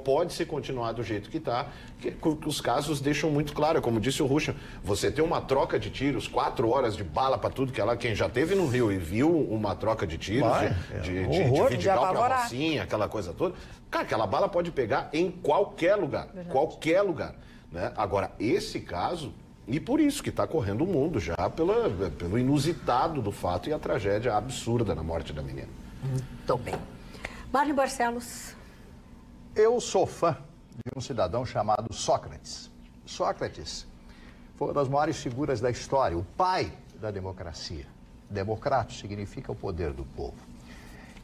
pode se continuar do jeito que está, que os casos deixam muito claro, como disse o Ruxa, você tem uma troca de tiros, 4 horas de bala para tudo, quem já esteve no Rio e viu uma troca de tiros, de Vidigal para Rocinha, aquela coisa toda, cara, aquela bala pode pegar em qualquer lugar, né? Agora, esse caso, e por isso que está correndo o mundo já, pelo inusitado do fato e a tragédia absurda na morte da menina. Muito bem. Mário Barcelos. Eu sou fã de um cidadão chamado Sócrates. Sócrates foi uma das maiores figuras da história, o pai da democracia. Democratos significa o poder do povo.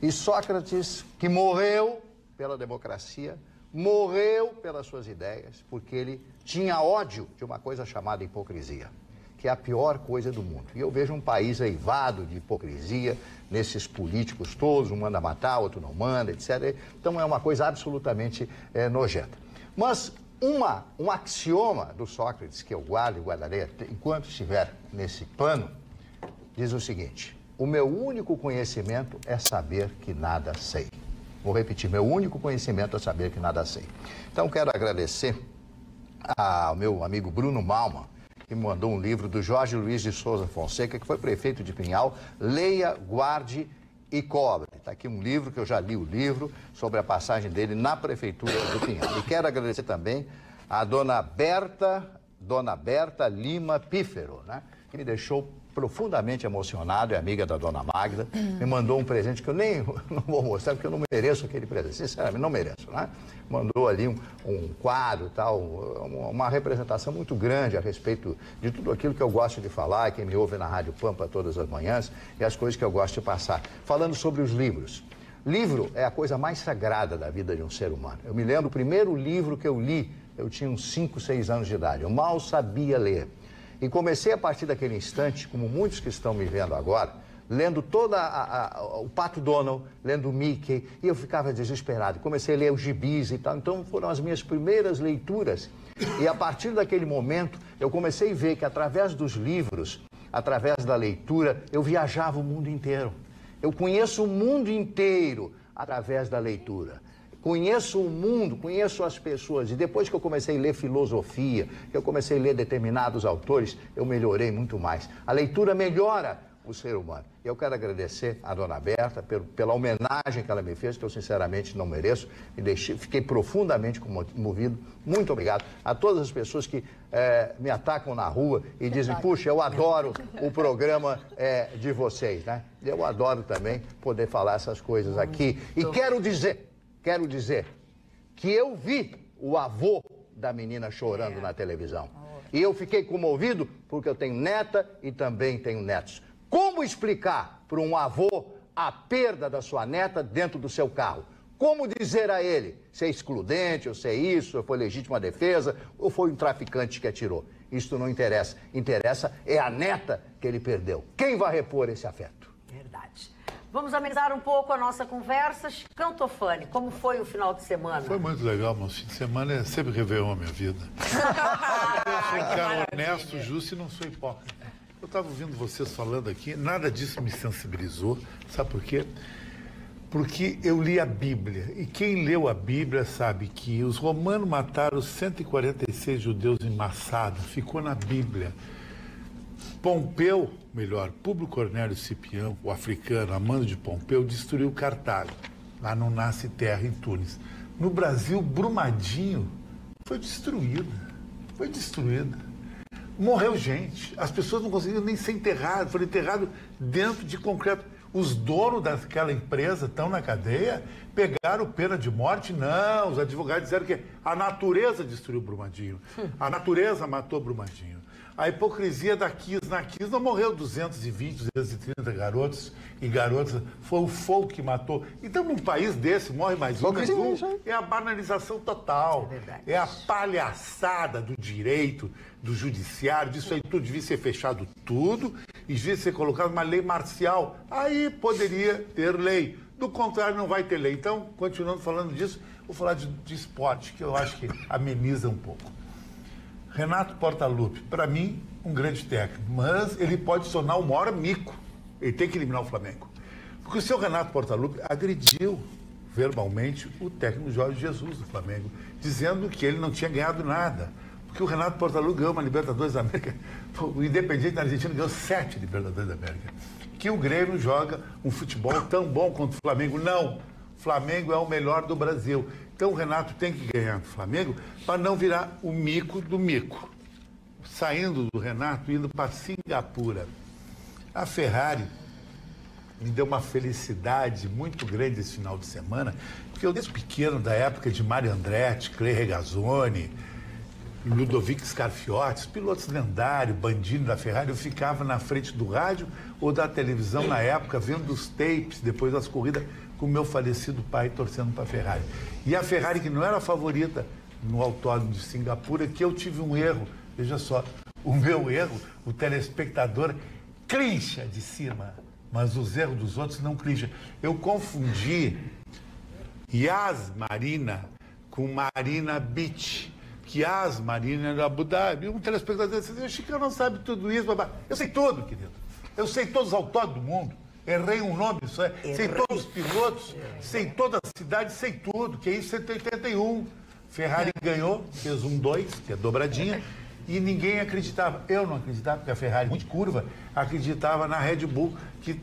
E Sócrates, que morreu pela democracia, morreu pelas suas ideias, porque ele tinha ódio de uma coisa chamada hipocrisia, que é a pior coisa do mundo. E eu vejo um país eivado de hipocrisia, nesses políticos todos, um manda matar, outro não manda, etc. Então é uma coisa absolutamente nojenta. Mas um axioma do Sócrates, que eu guardo e guardarei enquanto estiver nesse plano, diz o seguinte: o meu único conhecimento é saber que nada sei. Vou repetir, meu único conhecimento é saber que nada sei. Então quero agradecer ao meu amigo Bruno Malman, que me mandou um livro do Jorge Luiz de Souza Fonseca, que foi prefeito de Pinhal. Leia, guarde e cobre. Está aqui um livro, que eu já li o livro, sobre a passagem dele na prefeitura do Pinhal. E quero agradecer também a dona Berta Lima Pífero, né, que me deixou profundamente emocionado, é amiga da dona Magda, me mandou um presente que eu nem não vou mostrar, porque eu não mereço aquele presente, sinceramente, não mereço, né? Mandou ali um quadro e tal, uma representação muito grande a respeito de tudo aquilo que eu gosto de falar, quem me ouve na Rádio Pampa todas as manhãs, e as coisas que eu gosto de passar. Falando sobre os livros. Livro é a coisa mais sagrada da vida de um ser humano. Eu me lembro, o primeiro livro que eu li, eu tinha uns 5, 6 anos de idade, eu mal sabia ler. E comecei a partir daquele instante, como muitos que estão me vendo agora, lendo o Pato Donald, lendo o Mickey, e eu ficava desesperado. Comecei a ler os gibis e tal, então foram as minhas primeiras leituras. E a partir daquele momento, eu comecei a ver que através dos livros, através da leitura, eu viajava o mundo inteiro. Eu conheço o mundo inteiro através da leitura. Conheço o mundo, conheço as pessoas. E depois que eu comecei a ler filosofia, que eu comecei a ler determinados autores, eu melhorei muito mais. A leitura melhora o ser humano. Eu quero agradecer à dona Berta pela homenagem que ela me fez, que eu sinceramente não mereço. Fiquei profundamente comovido. Muito obrigado a todas as pessoas que me atacam na rua e dizem: puxa, eu adoro o programa de vocês, né? Eu adoro também poder falar essas coisas aqui. E quero dizer que eu vi o avô da menina chorando na televisão. E eu fiquei comovido porque eu tenho neta e também tenho netos. Como explicar para um avô a perda da sua neta dentro do seu carro? Como dizer a ele se é excludente, ou se é isso, ou foi legítima defesa, ou foi um traficante que atirou? Isso não interessa. Interessa é a neta que ele perdeu. Quem vai repor esse afeto? Verdade. Vamos amenizar um pouco a nossa conversa. Cantofani, como foi o final de semana? Foi muito legal, mas o fim de semana é sempre Réveillon a minha vida. Eu sou um cara honesto, justo e não sou hipócrita. Eu estava ouvindo vocês falando aqui, nada disso me sensibilizou. Sabe por quê? Porque eu li a Bíblia. E quem leu a Bíblia sabe que os romanos mataram 146 judeus em Massada. Ficou na Bíblia. Pompeu, Públio Cornélio Cipião, o africano, amando de Pompeu, destruiu Cartago. Lá não nasce terra, em Tunis. No Brasil, Brumadinho foi destruída. Morreu gente. As pessoas não conseguiram nem ser enterradas. Foram enterrados dentro de concreto. Os donos daquela empresa estão na cadeia, pegaram pena de morte? Não, os advogados disseram que a natureza destruiu Brumadinho. A natureza matou Brumadinho. A hipocrisia da Kiss. Na Kiss não morreu 220, 230 garotos e garotas. Foi o fogo que matou. Então, num país desse, morre mais um, é a banalização total. É a palhaçada do direito, do judiciário, disso aí tudo devia ser fechado tudo e devia ser colocado uma lei marcial. Aí poderia ter lei. Do contrário, não vai ter lei. Então, continuando falando disso, vou falar de esporte, que eu acho que ameniza um pouco. Renato Portaluppi, para mim, um grande técnico, mas ele pode se tornar o maior mico. Ele tem que eliminar o Flamengo. Porque o seu Renato Portaluppi agrediu verbalmente o técnico Jorge Jesus do Flamengo, dizendo que ele não tinha ganhado nada. Porque o Renato Portaluppi ganhou uma Libertadores da América, o Independiente da Argentina ganhou 7 Libertadores da América. Que o Grêmio joga um futebol tão bom quanto o Flamengo. Não, o Flamengo é o melhor do Brasil. Então o Renato tem que ganhar do Flamengo para não virar o mico do mico. Saindo do Renato, indo para Singapura. A Ferrari me deu uma felicidade muito grande esse final de semana, porque eu desde pequeno, da época de Mário Andretti, Clay Regazzoni, Ludovic Scarfiotti, pilotos lendários, Bandini da Ferrari, eu ficava na frente do rádio ou da televisão na época, vendo os tapes, depois das corridas, com o meu falecido pai torcendo para a Ferrari. E a Ferrari, que não era a favorita no autódromo de Singapura, que eu tive um erro, veja só, o meu erro, o telespectador clincha de cima, mas os erros dos outros não clincha. Eu confundi Yas Marina com Marina Beach, que Yas Marina era Abu Dhabi. Um telespectador disse, o Chicão não sabe tudo isso, babá. Eu sei tudo, querido. Eu sei todos os autódromos do mundo. Errei um nome, sei todos os pilotos, sei toda a cidade, sei tudo, que é isso, 181. Ferrari ganhou, fez 1-2, que é dobradinha, e ninguém acreditava. Eu não acreditava, porque a Ferrari, muito curva, acreditava na Red Bull, que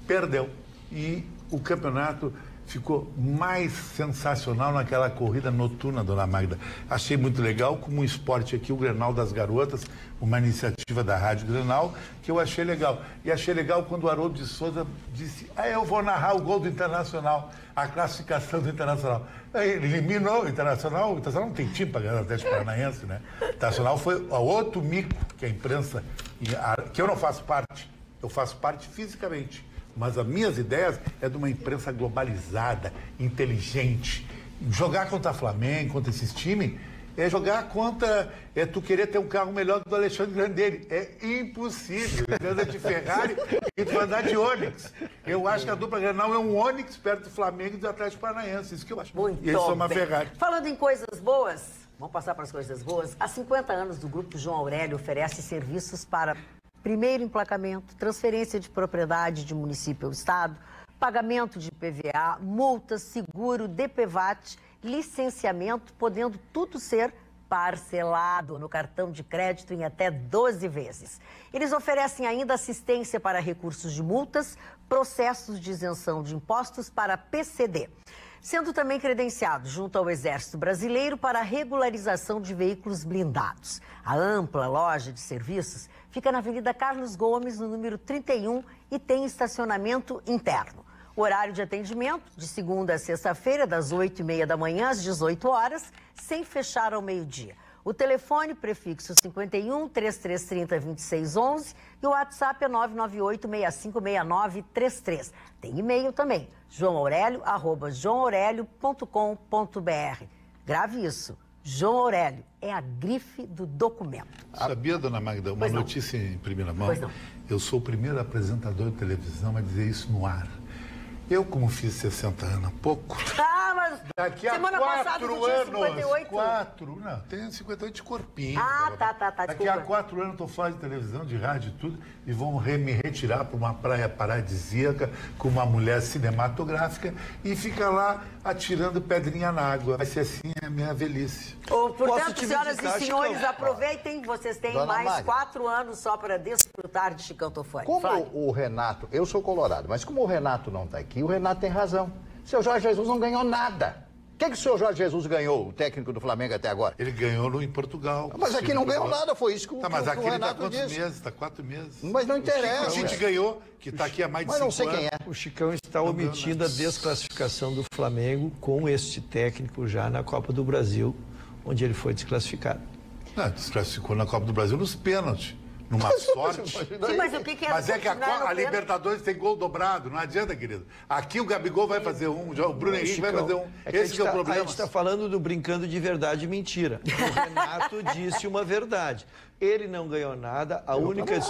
perdeu. E o campeonato ficou mais sensacional naquela corrida noturna, dona Magda. Achei muito legal, como um esporte aqui, o Grenal das Garotas, uma iniciativa da Rádio Grenal, que eu achei legal. E achei legal quando o Haroldo de Souza disse, eu vou narrar o gol do Internacional, a classificação do Internacional. Aí ele eliminou o Internacional não tem time para ganhar o Atlético Paranaense, né? O Internacional foi outro mico que a imprensa, que eu não faço parte, eu faço parte fisicamente. Mas as minhas ideias é de uma imprensa globalizada, inteligente. Jogar contra Flamengo, contra esses times, é jogar contra... É tu querer ter um carro melhor do Alexandre Grandelli. É impossível. Ele anda de Ferrari e tu andar de Onix. Eu acho que a dupla Grenal é um Onix perto do Flamengo e do Atlético Paranaense. Isso que eu acho. Muito e eles são uma bem. Ferrari. Falando em coisas boas, vamos passar para as coisas boas. Há 50 anos, o Grupo João Aurélio oferece serviços para... primeiro emplacamento, transferência de propriedade de município ao estado, pagamento de PVA, multas, seguro, DPVAT, licenciamento, podendo tudo ser parcelado no cartão de crédito em até 12 vezes. Eles oferecem ainda assistência para recursos de multas, processos de isenção de impostos para PCD, sendo também credenciado junto ao Exército Brasileiro para a regularização de veículos blindados. A ampla loja de serviços fica na Avenida Carlos Gomes, no número 31, e tem estacionamento interno. O horário de atendimento, de segunda a sexta-feira, das 8h30 da manhã às 18 horas, sem fechar ao meio-dia. O telefone prefixo 51 3330 2611 e o WhatsApp é 998-656933. Tem e-mail também, joãoaurélio@joãoaurélio.com.br. Grave isso, João Aurélio é a grife do documento. Sabia, dona Magda, uma notícia em primeira mão? Pois não. Eu sou o primeiro apresentador de televisão a dizer isso no ar. Eu, como fiz 60 anos há pouco... Ah, mas daqui a semana passada 4 tu tinha anos... 58. 4, não, tenho 58 de corpinho. Ah, tá, Daqui desculpa. a 4 anos eu estou fora de televisão, de rádio e tudo, e vão me retirar para uma praia paradisíaca com uma mulher cinematográfica e fica lá atirando pedrinha na água. Vai ser assim a minha velhice. Portanto, senhoras e visitar, senhores, Chicão? aproveitem, vocês têm Dona mais Magda. 4 anos só para desfrutar de Chicão Tofani. Como Flávio. o Renato, eu sou colorado, mas como o Renato não está aqui, o Renato tem razão. Seu Jorge Jesus não ganhou nada. O que o seu Jorge Jesus ganhou, o técnico do Flamengo até agora? Ele ganhou em Portugal. Mas aqui não ganhou nada, foi isso que o, Tá, mas que aqui o ele está Renato quantos disse. meses? Está 4 meses. Mas não interessa. O Tite ganhou, que está aqui há mais de Mas 5 não sei anos. quem é. O Chicão está omitindo a desclassificação do Flamengo com este técnico já na Copa do Brasil, onde ele foi desclassificado. Não, desclassificou na Copa do Brasil nos pênaltis. Numa sorte. Sim, mas o que é? Mas é que continuar no a pênalti? Libertadores tem gol dobrado, não adianta, querido. Aqui o Gabigol vai fazer um, o Bruno Henrique vai Chicão, fazer um. é que Esse que é o A problema. gente está falando do brincando de verdade e mentira. O Renato disse uma verdade. Ele não ganhou nada. A única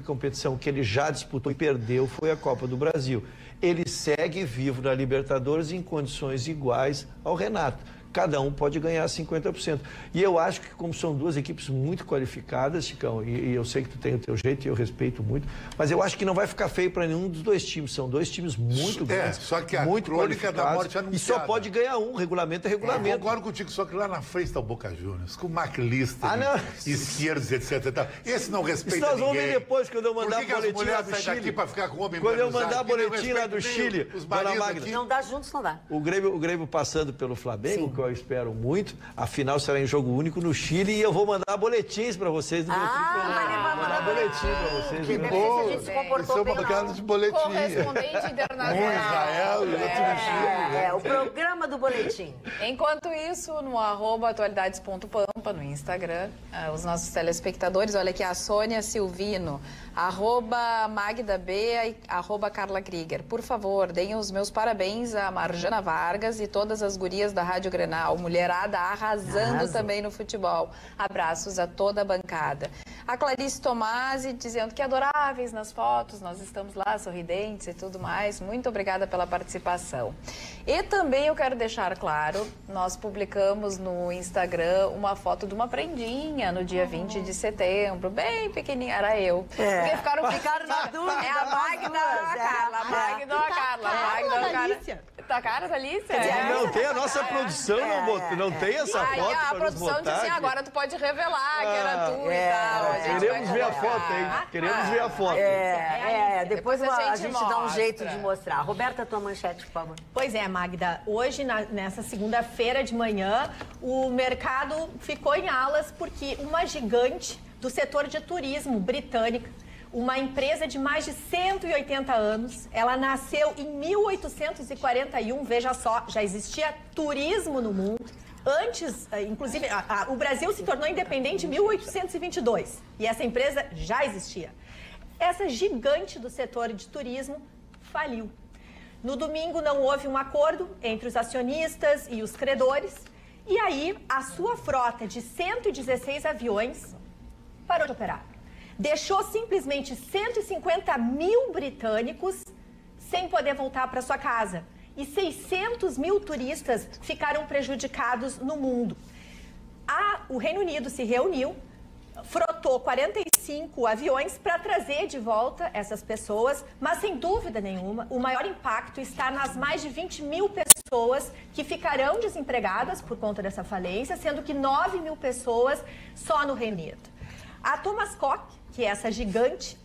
competição que ele já disputou e perdeu foi a Copa do Brasil. Ele segue vivo na Libertadores em condições iguais ao Renato. Cada um pode ganhar 50%. E eu acho que, como são duas equipes muito qualificadas, Chicão, e eu sei que tu tem o teu jeito e eu respeito muito, mas eu acho que não vai ficar feio para nenhum dos dois times. São dois times muito grandes, só que a muito crônica da morte qualificados, e só anunciada. pode ganhar um. Regulamento é Eu regulamento. concordo contigo, só que lá na frente está o Boca Juniors, com o McLister, Ah, não. esquerdos, etc. e tal. Esse não respeita Isso nós vamos ninguém. ver depois, quando eu mandar Por que boletim que as lá mulheres do saem Chile. daqui para ficar com o homem Quando eu Buenos mandar Aires, que não boletim lá do respeitam nem Chile, os dona maridos Magda. aqui. Não dá juntos, não dá. O Grêmio passando pelo Flamengo, Sim. que qual eu espero muito. A final será em jogo único no Chile e eu vou mandar boletins para vocês do meu vai mandar boletim para vocês. Que bom, a gente se comportou bem. de boletim. Correspondente internacional. Israel e outro no Chile. O programa do boletim. Enquanto isso, no @atualidades.pampa, no Instagram, os nossos telespectadores, olha aqui, a Sônia Silvino, @MagdaBea e @Carla Krieger. Por favor, deem os meus parabéns a Marjana Vargas e todas as gurias da Rádio Grenal. Mulherada arrasando também no futebol. Abraços a toda a bancada. A Clarice Tomasi dizendo que adoráveis nas fotos, nós estamos lá sorridentes e tudo mais. Muito obrigada pela participação. E também eu quero deixar claro, nós publicamos no Instagram uma foto de uma prendinha no dia 20 de setembro, bem pequenininha, era eu. Porque ficaram na dúvida. É a Magda ou a Carla? A Magda ou a Carla? A Magda ou a Carla? Tá cara da Alicia? Não tem, a nossa produção não tem essa foto. A produção disse assim, agora tu pode revelar que era tu e tal. Queremos ver a foto, hein? Queremos ver a foto. Depois a gente dá um jeito de mostrar. Roberta, tua manchete, por favor. Pois é, Magda. Hoje, nessa segunda-feira de manhã, o mercado ficou em alas porque uma gigante do setor de turismo britânica, uma empresa de mais de 180 anos, ela nasceu em 1841, veja só, já existia turismo no mundo. Antes, inclusive, o Brasil se tornou independente em 1822 e essa empresa já existia. Essa gigante do setor de turismo faliu. No domingo não houve um acordo entre os acionistas e os credores e aí a sua frota de 116 aviões parou de operar. Deixou simplesmente 150 mil britânicos sem poder voltar para sua casa. E 600 mil turistas ficaram prejudicados no mundo. O Reino Unido se reuniu, frotou 45 aviões para trazer de volta essas pessoas, mas sem dúvida nenhuma, o maior impacto está nas mais de 20 mil pessoas que ficarão desempregadas por conta dessa falência, sendo que 9 mil pessoas só no Reino Unido. A Thomas Cook, que é essa gigante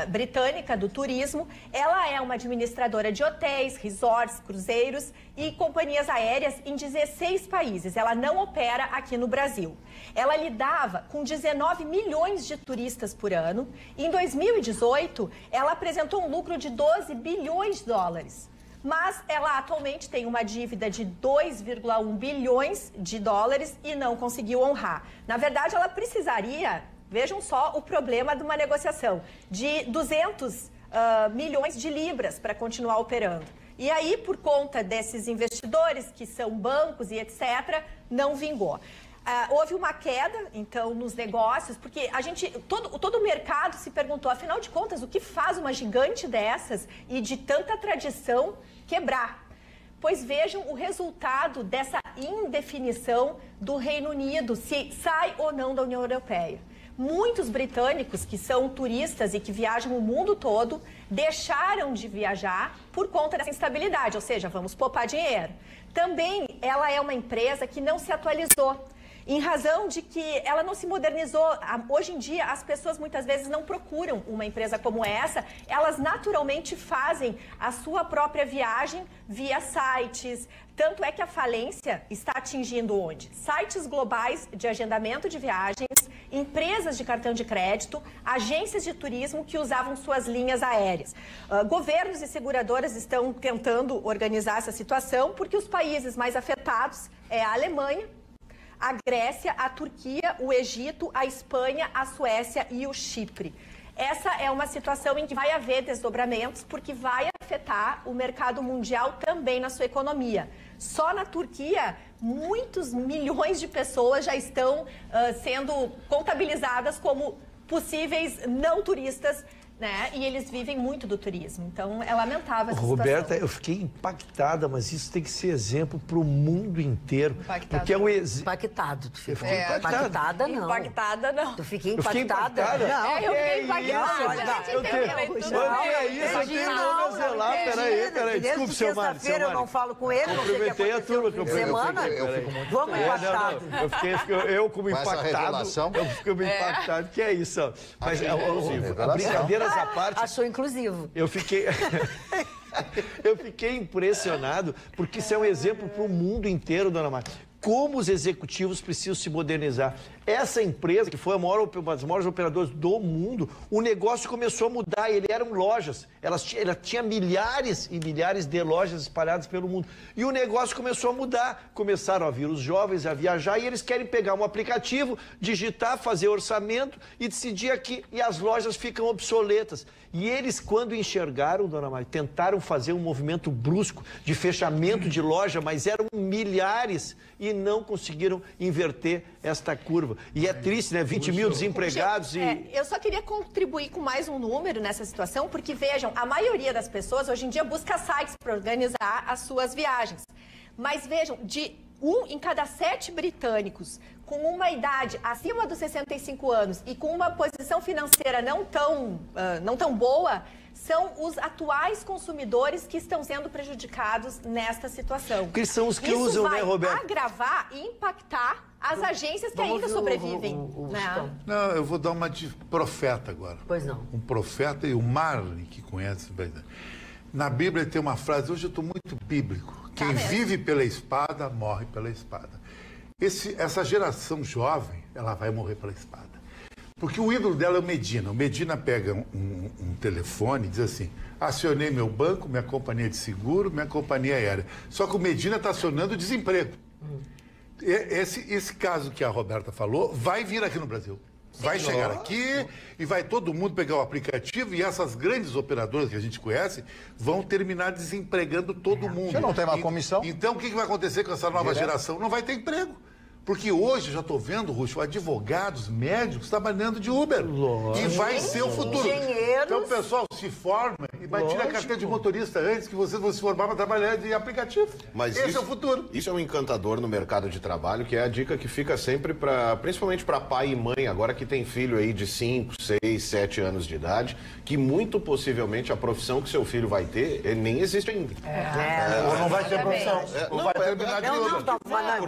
britânica do turismo, ela é uma administradora de hotéis, resorts, cruzeiros e companhias aéreas em 16 países. Ela não opera aqui no Brasil. Ela lidava com 19 milhões de turistas por ano. Em 2018, ela apresentou um lucro de 12 bilhões de dólares. Mas ela atualmente tem uma dívida de 2,1 bilhões de dólares e não conseguiu honrar. Na verdade, ela precisaria, vejam só o problema de uma negociação, de 200 milhões de libras para continuar operando. E aí, por conta desses investidores, que são bancos e etc., não vingou. Houve uma queda, então, nos negócios, porque todo o mercado se perguntou, afinal de contas, o que faz uma gigante dessas e de tanta tradição quebrar? Pois vejam o resultado dessa indefinição do Reino Unido, se sai ou não da União Europeia. Muitos britânicos que são turistas e que viajam o mundo todo deixaram de viajar por conta dessa instabilidade, ou seja, vamos poupar dinheiro. Também ela é uma empresa que não se atualizou, em razão de que ela não se modernizou. Hoje em dia, as pessoas muitas vezes não procuram uma empresa como essa, elas naturalmente fazem a sua própria viagem via sites. Tanto é que a falência está atingindo onde? Sites globais de agendamento de viagens, empresas de cartão de crédito, agências de turismo que usavam suas linhas aéreas. Governos e seguradoras estão tentando organizar essa situação, porque os países mais afetados é a Alemanha, a Grécia, a Turquia, o Egito, a Espanha, a Suécia e o Chipre. Essa é uma situação em que vai haver desdobramentos, porque vai afetar o mercado mundial também na sua economia. Só na Turquia, muitos milhões de pessoas já estão sendo contabilizadas como possíveis não turistas, né? E eles vivem muito do turismo. Então, é lamentável essa Roberta, situação. eu fiquei impactada, mas isso tem que ser exemplo para o mundo inteiro. Impactada. Porque é um Impactada, tu ficou. impactada. Impactada, não. Impactada, não. Tu fiquei Eu fiquei impactada? impactada? Não. Eu fiquei impactada. olha, A gente eu entendeu tenho- tudo. Olha isso, aqui entendi, no não, meu celular. entendi. Peraí, desculpe, Desde seu Mário. sexta-feira eu não falo com ele, não sei o que Cumprimentei a aconteceu turma no fim de semana. Eu fico muito Vamos impactado. Eu como Com essa impactado, revelação. eu fico impactado, que é isso. Ó. Mas Achei inclusivo. brincadeiras à parte, Achou inclusivo. eu fiquei... Eu fiquei impressionado, porque isso é um exemplo para o mundo inteiro, dona Marta. Como os executivos precisam se modernizar. Essa empresa, que foi uma das maiores operadoras do mundo, o negócio começou a mudar. Eram lojas. Ela tinha milhares e milhares de lojas espalhadas pelo mundo. E o negócio começou a mudar. Começaram a vir os jovens a viajar e eles querem pegar um aplicativo, digitar, fazer orçamento e decidir aqui. E as lojas ficam obsoletas. E eles, quando enxergaram, dona Maria, tentaram fazer um movimento brusco de fechamento de loja, mas eram milhares e não conseguiram inverter esta curva. E é triste, né? 20 mil desempregados e... Eu só queria contribuir com mais um número nessa situação, porque, vejam, a maioria das pessoas hoje em dia busca sites para organizar as suas viagens. Mas, vejam, de 1 em cada 7 britânicos com uma idade acima dos 65 anos e com uma posição financeira não tão boa, são os atuais consumidores que estão sendo prejudicados nesta situação. Porque são os que usam, né, Roberto? Isso vai agravar e impactar as agências que ainda sobrevivem. Né? Não, eu vou dar uma de profeta agora. Pois não. Um profeta, e o Marley, que conhece, na Bíblia tem uma frase, hoje eu estou muito bíblico. Quem vive pela espada, morre pela espada. Essa geração jovem, ela vai morrer pela espada. Porque o ídolo dela é o Medina. O Medina pega um telefone e diz assim, acionei meu banco, minha companhia de seguro, minha companhia aérea. Só que o Medina está acionando o desemprego. Esse caso que a Roberta falou vai vir aqui no Brasil. Vai chegar aqui e vai todo mundo pegar o aplicativo e essas grandes operadoras que a gente conhece vão terminar desempregando todo mundo. Você não tem uma comissão? Então, o que vai acontecer com essa nova geração? Não vai ter emprego. Porque hoje, já estou vendo, Ruxo, advogados, médicos trabalhando de Uber. E vai ser o futuro. Engenheiros. Então o pessoal se forma e vai tirar a carteira de motorista antes que vocês vão se formar para trabalhar de aplicativo. Mas esse é o futuro. Isso é um encantador no mercado de trabalho, que é a dica que fica sempre principalmente para pai e mãe, agora que tem filho aí de 5, 6, 7 anos de idade, que muito possivelmente a profissão que seu filho vai ter, ele nem existe ainda. Ou não vai ter profissão. Ou vai terminar de Uber.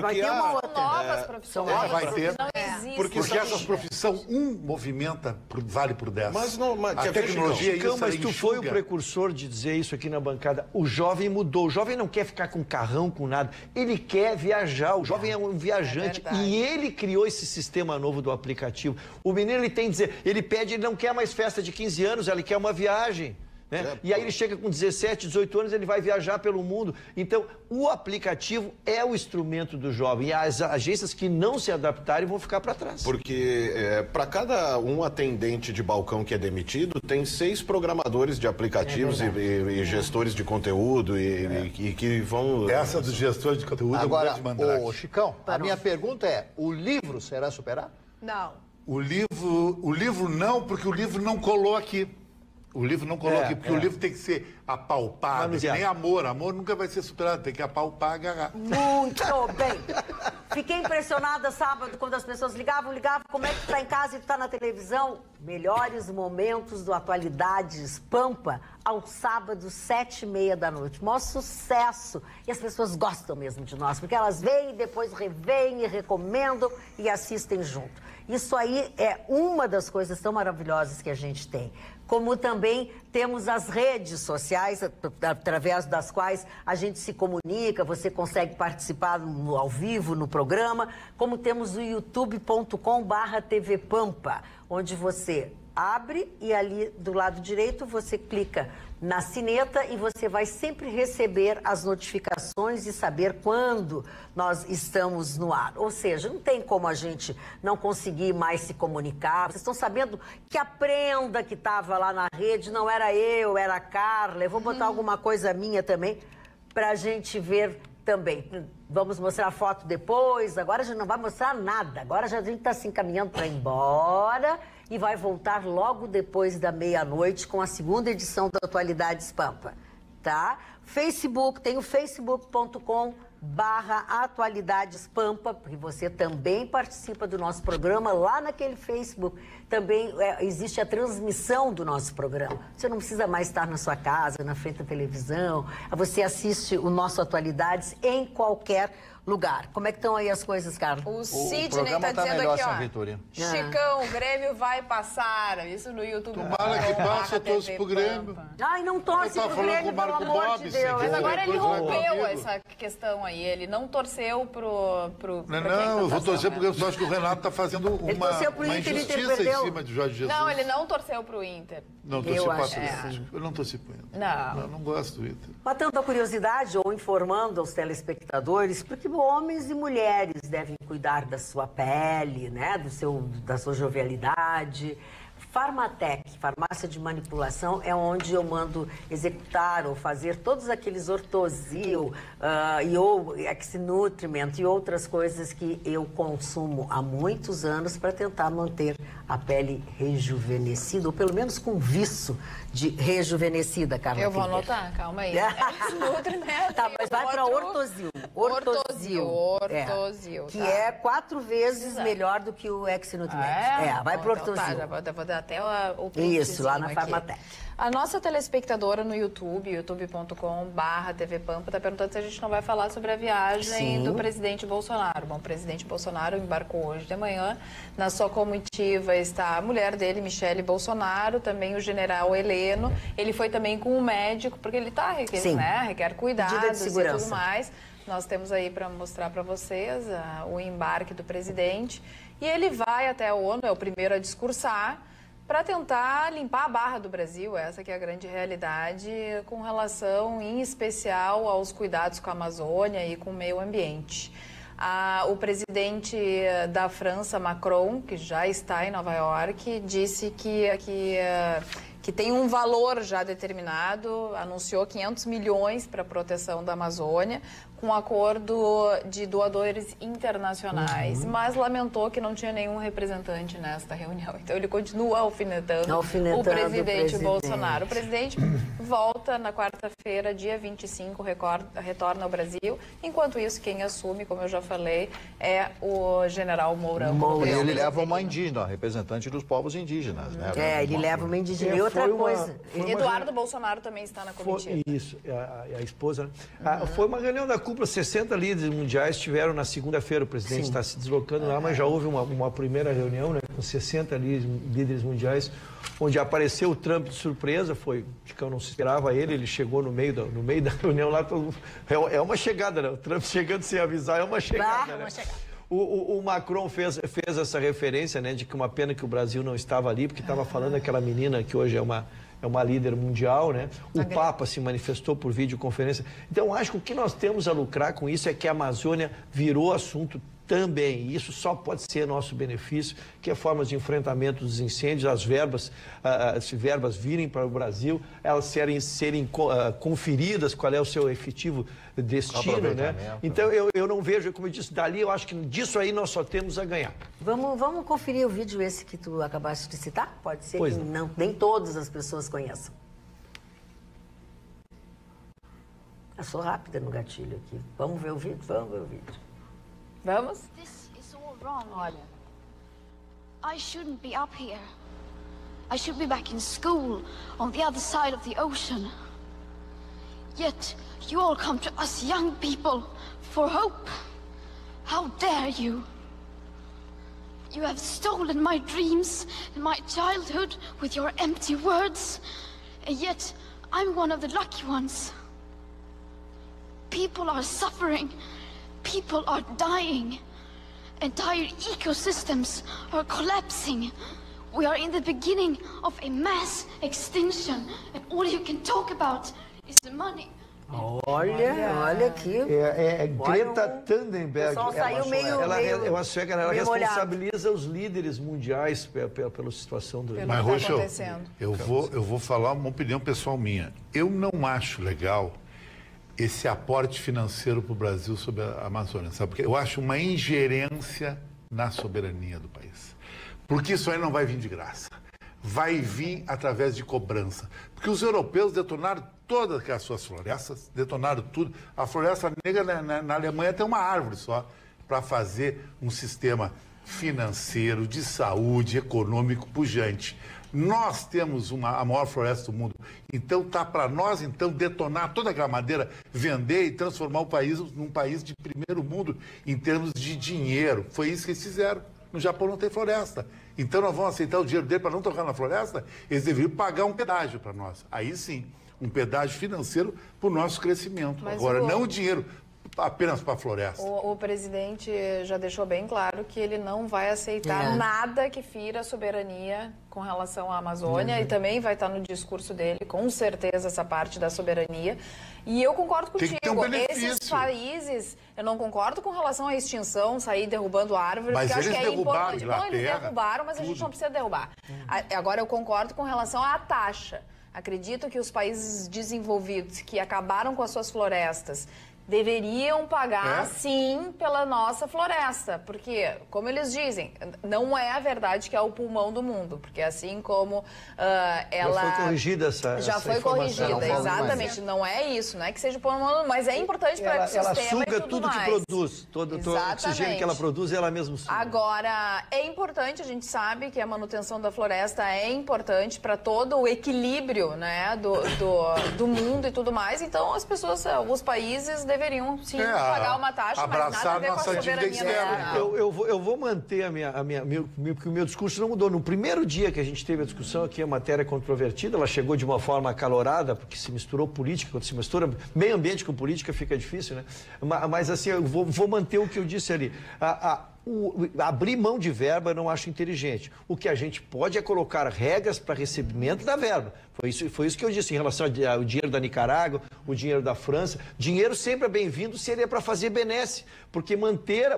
Vai ter uma outra. Novas profissões. Vai ter. Não existe. Porque essas profissões, movimenta, vale por 10. Mas não, a tecnologia é isso. Mas tu foi o precursor de dizer isso aqui na bancada. O jovem mudou. O jovem não quer ficar com carrão, com nada. Ele quer viajar. O jovem é um viajante. E ele criou esse sistema novo do aplicativo. O menino, ele tem que dizer, ele não quer mais festa de 15 anos, ele quer uma viagem. Né? E aí ele chega com 17, 18 anos, ele vai viajar pelo mundo. Então, o aplicativo é o instrumento do jovem. E as agências que não se adaptarem vão ficar para trás. Porque para cada um atendente de balcão que é demitido, tem 6 programadores de aplicativos e gestores de conteúdo e que vão... Essa dos gestores de conteúdo agora, é um grande mandrake. ô Chicão, a minha pergunta é, o livro será superado? Não. O livro não, porque o livro não colou aqui. O livro não colou aqui, porque o livro tem que ser apalpado, que nem amor. Amor nunca vai ser superado, tem que apalpar, agarrar. Muito bem. Fiquei impressionada sábado, quando as pessoas ligavam, como é que tu tá em casa e tu tá na televisão? Melhores momentos do Atualidades Pampa, aos sábados, 7h30 da noite. Maior sucesso. E as pessoas gostam mesmo de nós, porque elas veem, depois reveem e recomendam e assistem junto. Isso aí é uma das coisas tão maravilhosas que a gente tem. Como também temos as redes sociais, através das quais a gente se comunica, você consegue participar ao vivo no programa, como temos o youtube.com/tvpampa, onde você abre e ali do lado direito você clica na sineta e você vai sempre receber as notificações e saber quando nós estamos no ar. Ou seja, não tem como a gente não conseguir mais se comunicar. Vocês estão sabendo que a prenda que estava lá na rede não era eu, era a Carla. Eu vou botar alguma coisa minha também para a gente ver também. Vamos mostrar a foto depois. Agora a gente não vai mostrar nada. Agora já a gente está se encaminhando para ir embora e vai voltar logo depois da meia-noite com a segunda edição do Atualidades Pampa, tá? Facebook, tem o facebook.com/Atualidades Pampa, porque você também participa do nosso programa lá naquele Facebook. Também existe a transmissão do nosso programa. Você não precisa mais estar na sua casa, na frente da televisão. Você assiste o nosso Atualidades em qualquer lugar. Como é que estão aí as coisas, Carlos? O Sidney programa tá dizendo melhor aqui, sem ó. Vitória. Chicão, o Grêmio vai passar. Isso no YouTube. Tomara que passe, eu torço pro Grêmio. Ai, não torce Eu tava pro falando Grêmio, com o pelo Marco amor Bob, de Deus. Mas agora ele Depois vai rompeu comigo. essa questão aí. Ele não torceu pro Não, eu vou torcer porque eu só acho que o Renato tá fazendo uma torceu pro Inter, o Inter injustiça em perdeu. cima de Jorge Jesus. Não, ele não torceu pro Inter. Não torci Eu pro acho Atlético. Eu não torci pro Inter. Não. Não gosto do Inter. Matando a curiosidade ou informando aos telespectadores, porque homens e mulheres devem cuidar da sua pele, né, da sua jovialidade. Farmatec, farmácia de manipulação, é onde eu mando executar ou fazer todos aqueles ortosil, X-Nutriment e outras coisas que eu consumo há muitos anos para tentar manter a pele rejuvenescida, ou pelo menos com viço de rejuvenescida, Carla. Eu vou Figueira. anotar, calma aí. X-Nutriment. Tá, mas vai para ortosil. Ortosil, que tá. é 4 vezes melhor do que o X-Nutriment. Vai para ortosil. Tá, já vou dar até o Isso, lá na aqui. Farmatec. A nossa telespectadora no YouTube, youtube.com/TV Pampa, está perguntando se a gente não vai falar sobre a viagem do presidente Bolsonaro. Bom, o presidente Bolsonaro embarcou hoje de manhã. Na sua comitiva está a mulher dele, Michele Bolsonaro, também o general Heleno. Ele foi também com um médico, porque ele requer cuidados e tudo mais. Nós temos aí para mostrar para vocês o embarque do presidente. E ele vai até a ONU, é o primeiro a discursar, para tentar limpar a barra do Brasil, essa que é a grande realidade, com relação, em especial, aos cuidados com a Amazônia e com o meio ambiente. O presidente da França, Macron, que já está em Nova York, disse que tem um valor já determinado, anunciou 500 milhões para a proteção da Amazônia, com um acordo de doadores internacionais, mas lamentou que não tinha nenhum representante nesta reunião. Então ele continua alfinetando o presidente Bolsonaro. O presidente volta na quarta-feira, dia 25, retorna ao Brasil. Enquanto isso, quem assume, como eu já falei, é o general Mourão. E ele leva uma indígena, representante dos povos indígenas, né? Ele leva uma indígena. E outra coisa... Eduardo Bolsonaro também está na comitiva. Isso, a esposa. Foi uma reunião da cúpula, 60 líderes mundiais estiveram na segunda-feira. O presidente está se deslocando lá, mas já houve uma primeira reunião, né, com 60 líderes mundiais, onde apareceu o Trump de surpresa. Que eu não esperava ele chegou no meio da reunião lá. É uma chegada, né? O Trump chegando sem avisar é uma chegada. Né? O Macron fez essa referência, né, de que uma pena que o Brasil não estava ali, porque estava falando daquela menina que hoje é uma líder mundial, né? O Papa se manifestou por videoconferência. Então, acho que o que nós temos a lucrar com isso é que a Amazônia virou assunto também. E isso só pode ser nosso benefício, que é formas de enfrentamento dos incêndios, as verbas virem para o Brasil, elas serem conferidas, qual é o seu efetivo destino, né? Então, eu não vejo, como eu disse, dali eu acho que disso aí nós só temos a ganhar. Vamos conferir o vídeo esse que tu acabaste de citar? Pode ser que nem todas as pessoas conheçam. Eu sou rápida no gatilho aqui. Vamos ver o vídeo? Vamos ver o vídeo. Vamos? This is all wrong. Olha. I shouldn't be up here. I should be back in school on the other side of the ocean. Yet you all come to us young people for hope. How dare you? You have stolen my dreams and my childhood with your empty words. And yet I'm one of the lucky ones. People are suffering. People are dying. Entire ecosystems are collapsing. We are in the beginning of a mass extinction. And all you can talk about is the money. Olha aqui. Greta Thunberg. O pessoal saiu ela responsabiliza os líderes mundiais pela situação do... Mas, Roxo, eu vou falar uma opinião pessoal minha. Eu não acho legal esse aporte financeiro para o Brasil sobre a Amazônia, sabe? Porque eu acho uma ingerência na soberania do país. Porque isso aí não vai vir de graça. Vai vir através de cobrança. Porque os europeus detonaram todas as suas florestas, detonaram tudo. A floresta negra na Alemanha tem uma árvore só para fazer um sistema financeiro, de saúde, econômico pujante. Nós temos a maior floresta do mundo. Então tá para nós então detonar toda aquela madeira, vender e transformar o país num país de primeiro mundo em termos de dinheiro. Foi isso que eles fizeram. No Japão não tem floresta. Então nós vamos aceitar o dinheiro dele para não tocar na floresta? Eles deveriam pagar um pedágio para nós. Aí sim, um pedágio financeiro para o nosso crescimento. Mas agora, não o dinheiro apenas para a floresta. O presidente já deixou bem claro que ele não vai aceitar nada que fira a soberania com relação à Amazônia e também vai estar no discurso dele, com certeza, essa parte da soberania. E eu concordo contigo, Tem que ter um benefício. Esses países, eu não concordo com relação à extinção, sair derrubando árvores, Mas porque eu acho que é derrubaram importante. Bom, eles derrubaram, mas a gente não precisa derrubar. Agora, eu concordo com relação à taxa. Acredito que os países desenvolvidos que acabaram com as suas florestas deveriam pagar, sim, pela nossa floresta. Porque, como eles dizem, não é a verdade que é o pulmão do mundo. Porque assim como ela... Já foi corrigida essa Já foi corrigida, exatamente. Não é isso, não é que seja o pulmão do mundo, mas é importante para o ecossistema ela suga e tudo tudo mais. que produz. Todo o oxigênio que ela produz, ela mesma suga. Agora, é importante, a gente sabe que a manutenção da floresta é importante para todo o equilíbrio, né, do mundo e tudo mais. Então, as pessoas, os países deveriam, sim, pagar uma taxa, mas nada a ver com a soberania nacional. Eu vou manter porque o meu discurso não mudou. No primeiro dia que a gente teve a discussão aqui, a matéria controvertida, ela chegou de uma forma acalorada, porque se misturou política, quando se mistura meio ambiente com política fica difícil, né? Mas assim, eu vou manter o que eu disse ali. Abrir mão de verba eu não acho inteligente. O que a gente pode é colocar regras para recebimento da verba. Foi isso que eu disse em relação ao dinheiro da Nicarágua, o dinheiro da França. Dinheiro sempre é bem-vindo se ele é para fazer benesse, porque manter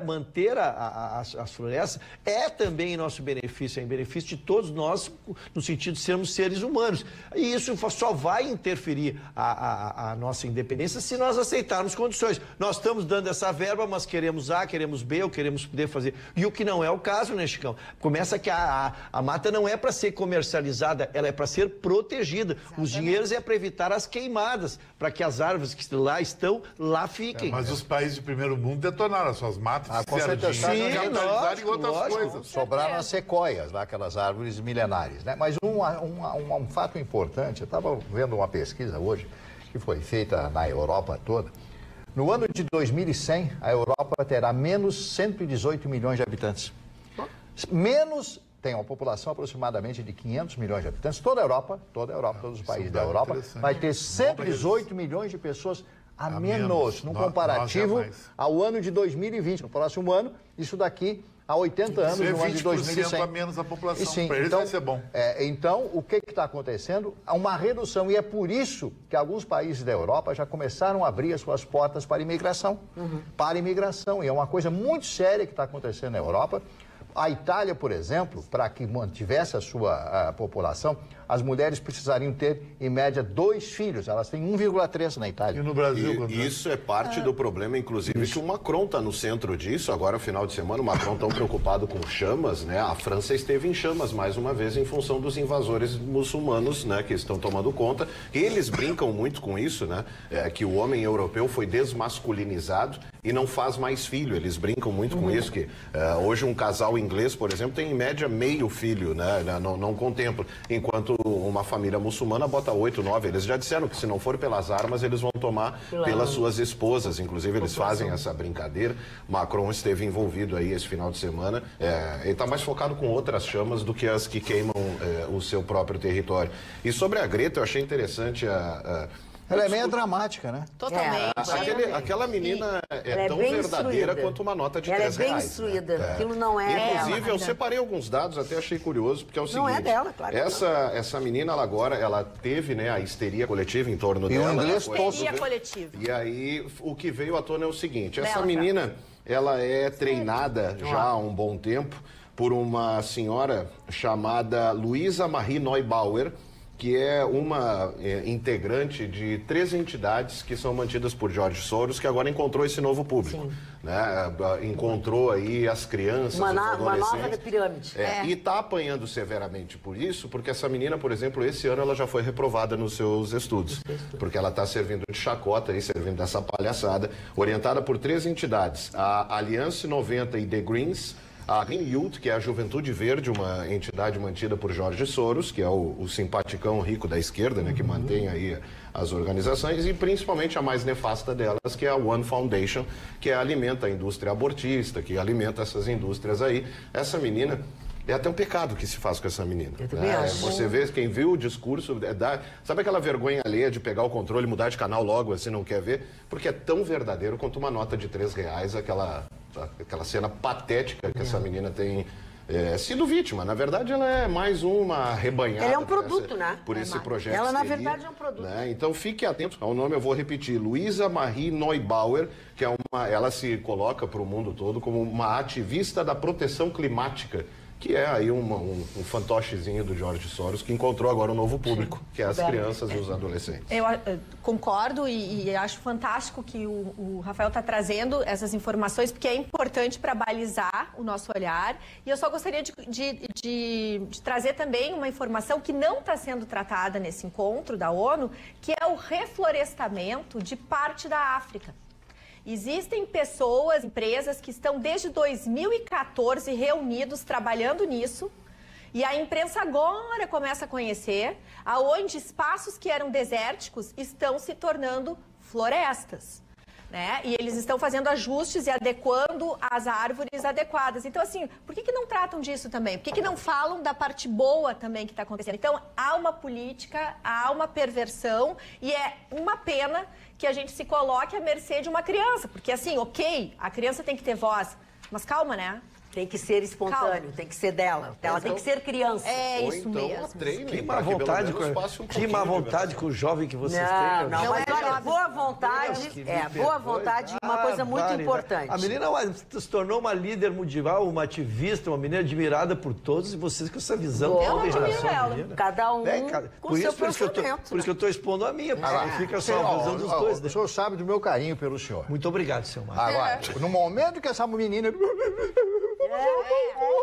as florestas é também em nosso benefício, é em benefício de todos nós, no sentido de sermos seres humanos. E isso só vai interferir a nossa independência se nós aceitarmos condições. Nós estamos dando essa verba, mas queremos A, queremos B, ou queremos poder fazer. E o que não é o caso, né, Chicão? Começa que a mata não é para ser comercializada, ela é para ser protegida. Exatamente. Os dinheiros é para evitar as queimadas, para que as árvores que lá estão, lá fiquem. Mas os países de primeiro mundo detonaram as suas matas, com certeza, capitalizaram em outras coisas. Sobraram as sequoias, lá, aquelas árvores milenares, né? Mas um fato importante, eu estava vendo uma pesquisa hoje, que foi feita na Europa toda. No ano de 2100, a Europa terá menos 118 milhões de habitantes. Tem uma população aproximadamente de 500 milhões de habitantes. Toda a Europa, todos os países da Europa, vai ter 118 milhões de pessoas a menos, num comparativo ao ano de 2020. No próximo ano, isso daqui a 80 anos, no ano de 2100. a menos a população, para eles vai ser bom. Então, o que está acontecendo? Há uma redução, e é por isso que alguns países da Europa já começaram a abrir as suas portas para a imigração. E é uma coisa muito séria que está acontecendo na Europa. A Itália, por exemplo, para que mantivesse a sua população, as mulheres precisariam ter, em média, 2 filhos. Elas têm 1,3 na Itália. E no Brasil? Isso é parte do problema, inclusive, que o Macron está no centro disso. Agora, final de semana, o Macron tão preocupado com chamas, né? A França esteve em chamas, mais uma vez, em função dos invasores muçulmanos, né? Que estão tomando conta. Eles brincam muito com isso, né? Que o homem europeu foi desmasculinizado e não faz mais filho. Eles brincam muito com isso, que hoje um casal inglês, por exemplo, tem em média meio filho, né? Não contempla. Enquanto uma família muçulmana bota 8, 9. Eles já disseram que se não for pelas armas, eles vão tomar pelas suas esposas. Inclusive, eles fazem essa brincadeira. Macron esteve envolvido aí esse final de semana. Ele está mais focado com outras chamas do que as que queimam o seu próprio território. E sobre a Greta, eu achei interessante ela é meio dramática, né? Totalmente. Aquela menina é tão verdadeira quanto uma nota de R$3. Ela é bem instruída. Né? Aquilo não é Inclusive, eu separei alguns dados, até achei curioso, porque é o seguinte... Não é dela, claro. Essa menina, ela teve, né, a histeria coletiva em torno dela. Histeria coletiva. E aí, o que veio à tona é o seguinte, essa menina, ela é treinada já há um bom tempo por uma senhora chamada Luisa Marie Neubauer, que é uma integrante de 3 entidades que são mantidas por George Soros, que agora encontrou esse novo público. Né? Encontrou aí as crianças, os adolescentes. Uma nova pirâmide. E está apanhando severamente por isso, porque essa menina, por exemplo, esse ano ela já foi reprovada nos seus estudos. Porque ela está servindo de chacota, aí, servindo dessa palhaçada, orientada por 3 entidades. A Aliança 90 e The Greens, a Green Youth, que é a Juventude Verde, uma entidade mantida por Jorge Soros, que é o simpaticão rico da esquerda, né, que mantém aí as organizações, e principalmente a mais nefasta delas, que é a One Foundation, que alimenta a indústria abortista, que alimenta essas indústrias aí. Essa menina... É até um pecado que se faz com essa menina. Eu também acho. Você vê, quem viu o discurso, sabe aquela vergonha alheia de pegar o controle e mudar de canal logo, assim, não quer ver? Porque é tão verdadeiro quanto uma nota de R$3, aquela cena patética que essa menina tem sido vítima. Na verdade, ela é mais uma rebanhada. Ela é um produto, né? Por esse projeto. Ela, na verdade, é um produto. Né? Então, fique atento ao nome, eu vou repetir. Luísa Marie Neubauer, que é ela se coloca para o mundo todo como uma ativista da proteção climática, que é aí um fantochezinho do Jorge Soros, que encontrou agora um novo público, que é as crianças e os adolescentes. Eu concordo e acho fantástico que o Rafael está trazendo essas informações, porque é importante para balizar o nosso olhar. E eu só gostaria de trazer também uma informação que não está sendo tratada nesse encontro da ONU, que é o reflorestamento de parte da África. Existem pessoas, empresas que estão desde 2014 reunidos trabalhando nisso, e a imprensa agora começa a conhecer aonde espaços que eram desérticos estão se tornando florestas, né? E eles estão fazendo ajustes e adequando as árvores adequadas. Então, assim, por que não tratam disso também? Por que não falam da parte boa também que está acontecendo? Então, há uma política, há uma perversão, e é uma pena que a gente se coloque à mercê de uma criança. Porque, assim, ok, a criança tem que ter voz, mas calma, né? Tem que ser espontâneo, tem que ser dela. Ela tem que ser criança. É Ou isso então, mesmo. treine, Que má vontade, com o jovem que vocês têm. Não, mas olha, boa vontade, boa vontade e uma coisa muito importante. A menina se tornou uma líder mundial, uma ativista, uma menina admirada por todos, e vocês com essa visão. Eu não admiro ela. Cada um com o seu pensamento. Por isso que eu estou expondo a minha, porque fica só a visão dos dois. O senhor sabe do meu carinho pelo senhor. Muito obrigado, seu Marcos. Agora, no momento que essa menina...